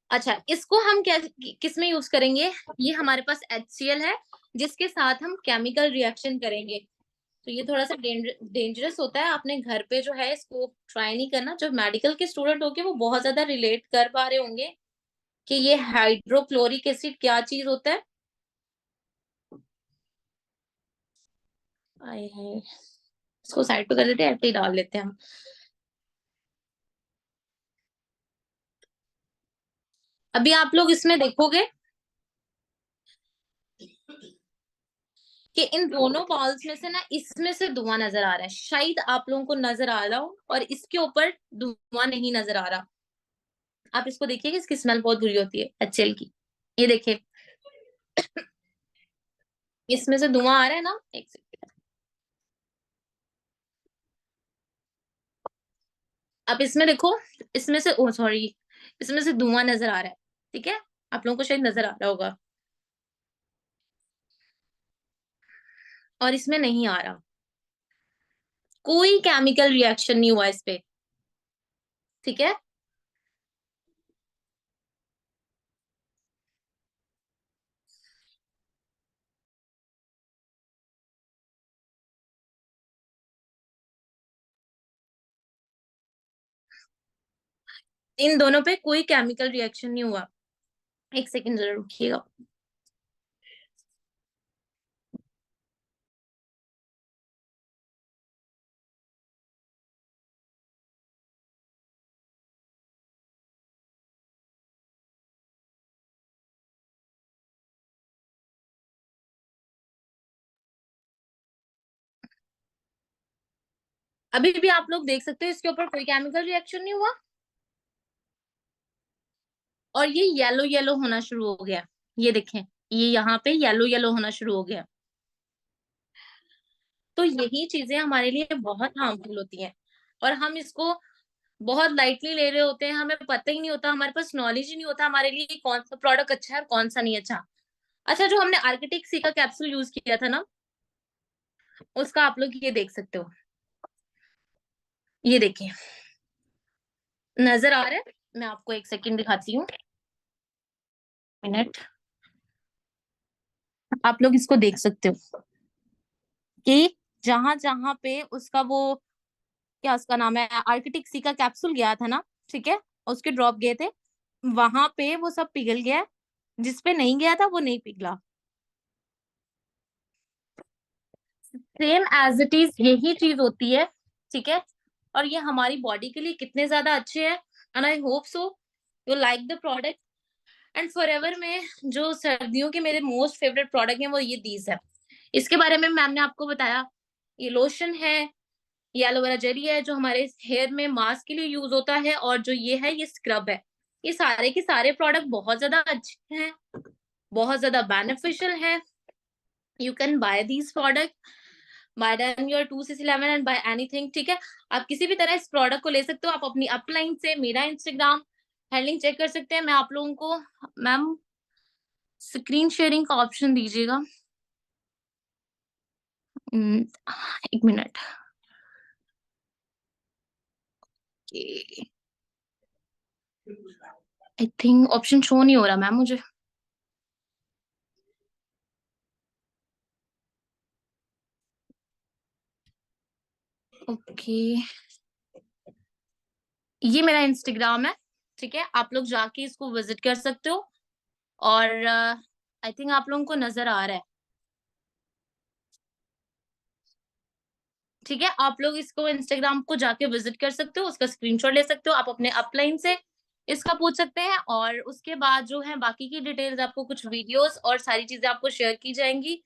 S2: अच्छा, इसको हम क्या किस में यूज करेंगे? ये हमारे पास HCL है, जिसके साथ हम केमिकल रिएक्शन करेंगे। तो ये थोड़ा सा डेंजरस होता है, आपने घर पे जो है इसको ट्राई नहीं करना। जो मेडिकल के स्टूडेंट होंगे वो बहुत ज्यादा रिलेट कर पा रहे होंगे कि ये हाइड्रोक्लोरिक एसिड क्या चीज होता है। आए हाय, इसको साइड पे कर देते हैं, ऐसे ही डाल लेते हैं हम। अभी आप लोग इसमें देखोगे कि इन दोनों बॉल्स में से ना, इसमें से धुआं नजर आ रहा है, शायद आप लोगों को नजर आ रहा हो, और इसके ऊपर धुआं नहीं नजर आ रहा। आप इसको देखिए कि इसकी स्मेल बहुत बुरी होती है HCL की। ये देखिए, इसमें से धुआं आ रहा है ना, एक सेकंड। अब इसमें देखो, इसमें से, ओ सॉरी, इसमें से धुआं नजर आ रहा है, ठीक है। आप लोगों को शायद नजर आ रहा होगा, और इसमें नहीं आ रहा। कोई केमिकल रिएक्शन नहीं हुआ इस पे, ठीक है। इन दोनों पे कोई केमिकल रिएक्शन नहीं हुआ। एक सेकंड जरा रुकिएगा। अभी भी आप लोग देख सकते हो, इसके ऊपर कोई केमिकल रिएक्शन नहीं हुआ, और ये येलो येलो होना शुरू हो गया। ये देखें, ये यहाँ पे येलो येलो होना शुरू हो गया। तो यही चीजें हमारे लिए बहुत हार्मफुल होती हैं, और हम इसको बहुत लाइटली ले रहे होते हैं। हमें पता ही नहीं होता, हमारे पास नॉलेज ही नहीं होता हमारे लिए कि कौन सा प्रोडक्ट अच्छा है और कौन सा नहीं अच्छा। अच्छा, जो हमने आर्किटेक्ट सी का कैप्सूल यूज किया था ना, उसका आप लोग ये देख सकते हो। ये देखिए, नजर आ रहा है? मैं आपको एक सेकंड दिखाती हूँ, मिनट। आप लोग इसको देख सकते हो कि जहां जहां पे उसका वो, क्या उसका नाम है, आर्किटिक सी का कैप्सूल गया था ना, ठीक है, उसके ड्रॉप गए थे, वहां पे वो सब पिघल गया है। जिस पे नहीं गया था वो नहीं पिघला। सेम एज इट इज यही चीज होती है, ठीक है। और ये हमारी बॉडी के लिए कितने ज्यादा अच्छे हैं, and I hope so you like the product. And forever में जो सर्दियों के मेरे मोस्ट फेवरेट प्रोडक्ट हैं वो ये दीज है। इसके बारे में मैम ने आपको बताया। ये लोशन है, ये एलोवेरा जेली है, जो हमारे हेयर में मास्क के लिए यूज होता है, और जो ये है ये स्क्रब है। ये सारे के सारे प्रोडक्ट बहुत ज्यादा अच्छे हैं, बहुत ज्यादा बेनिफिशियल है। You can buy these product, buy them your 2CC11 and buy anything, ठीक है। आप किसी भी तरह इस प्रोडक्ट को ले सकते हो। आप अपनी अपलाइन से मेरा इंस्टाग्राम हैंडलिंग चेक कर सकते हैं। मैं आप लोगों को, मैम, स्क्रीन शेयरिंग का ऑप्शन दीजिएगा। हम्म, एक minute. I think option show नहीं हो रहा मैम मुझे। ओके, ओके, ये मेरा इंस्टाग्राम है, ठीक है? आप लोग जाके इसको विज़िट कर सकते हो और आई थिंक आप लोगों को नज़र आ रहा है, ठीक है? आप लोग इसको इंस्टाग्राम को जाके विज़िट कर सकते हो, उसका स्क्रीनशॉट ले सकते हो, आप अपने अपलाइन से इसका पूछ सकते हैं और उसके बाद जो है बाकी की डिटेल्स आपको कुछ वीडियोज़ और सारी चीज़ें आपको शेयर की जाएँगी।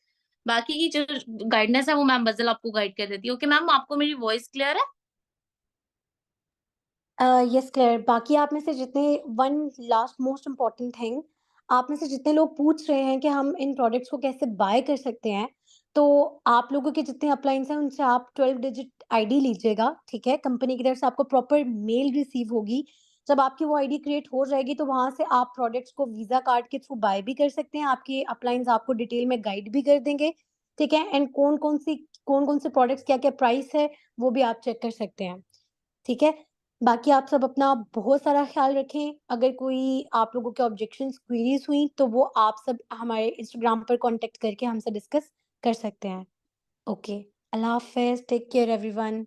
S2: बाकी की जो गाइडेंस है वो मैम बज़ल आपको गाइड कर देती है। ओके मैम, आपको मेरी वॉइस क्लियर है?
S1: Yes clear. बाकी आप में से जितने one last most important thing, आप में से जितने लोग पूछ रहे हैं कि हम इन प्रोडक्ट्स को कैसे बाय कर सकते हैं, तो आप लोगों के जितने अपलायंस हैं उनसे आप 12 डिजिट आईडी लीजिएगा, ठीक है? कंपनी की तरफ से आपको प्रॉपर मेल रिसीव होगी। जब आपकी वो आईडी क्रिएट हो जाएगी तो वहाँ से आप प्रोडक्ट्स को वीज़ा कार्ड के थ्रू बाय भी कर सकते हैं। आपके अपलायंस आपको डिटेल में गाइड भी कर देंगे, ठीक है? एंड कौन-कौन से प्रोडक्ट्स क्या-क्या प्राइस है, वो भी आप चेक कर सकते हैं। ठीक है? बाकी आप सब अपना बहुत सारा ख़्याल रखें। अगर कोई आप लोगों के ऑब्जेक्शंस, क्वेरीज़ हुई, तो वो आप सब हमारे इंस्टाग्राम पर कॉन्टैक्ट करके हमसे डिस्कस कर सकते हैं। ओके, अल्लाह हाफ़िज़, टेक केयर एवरीवन।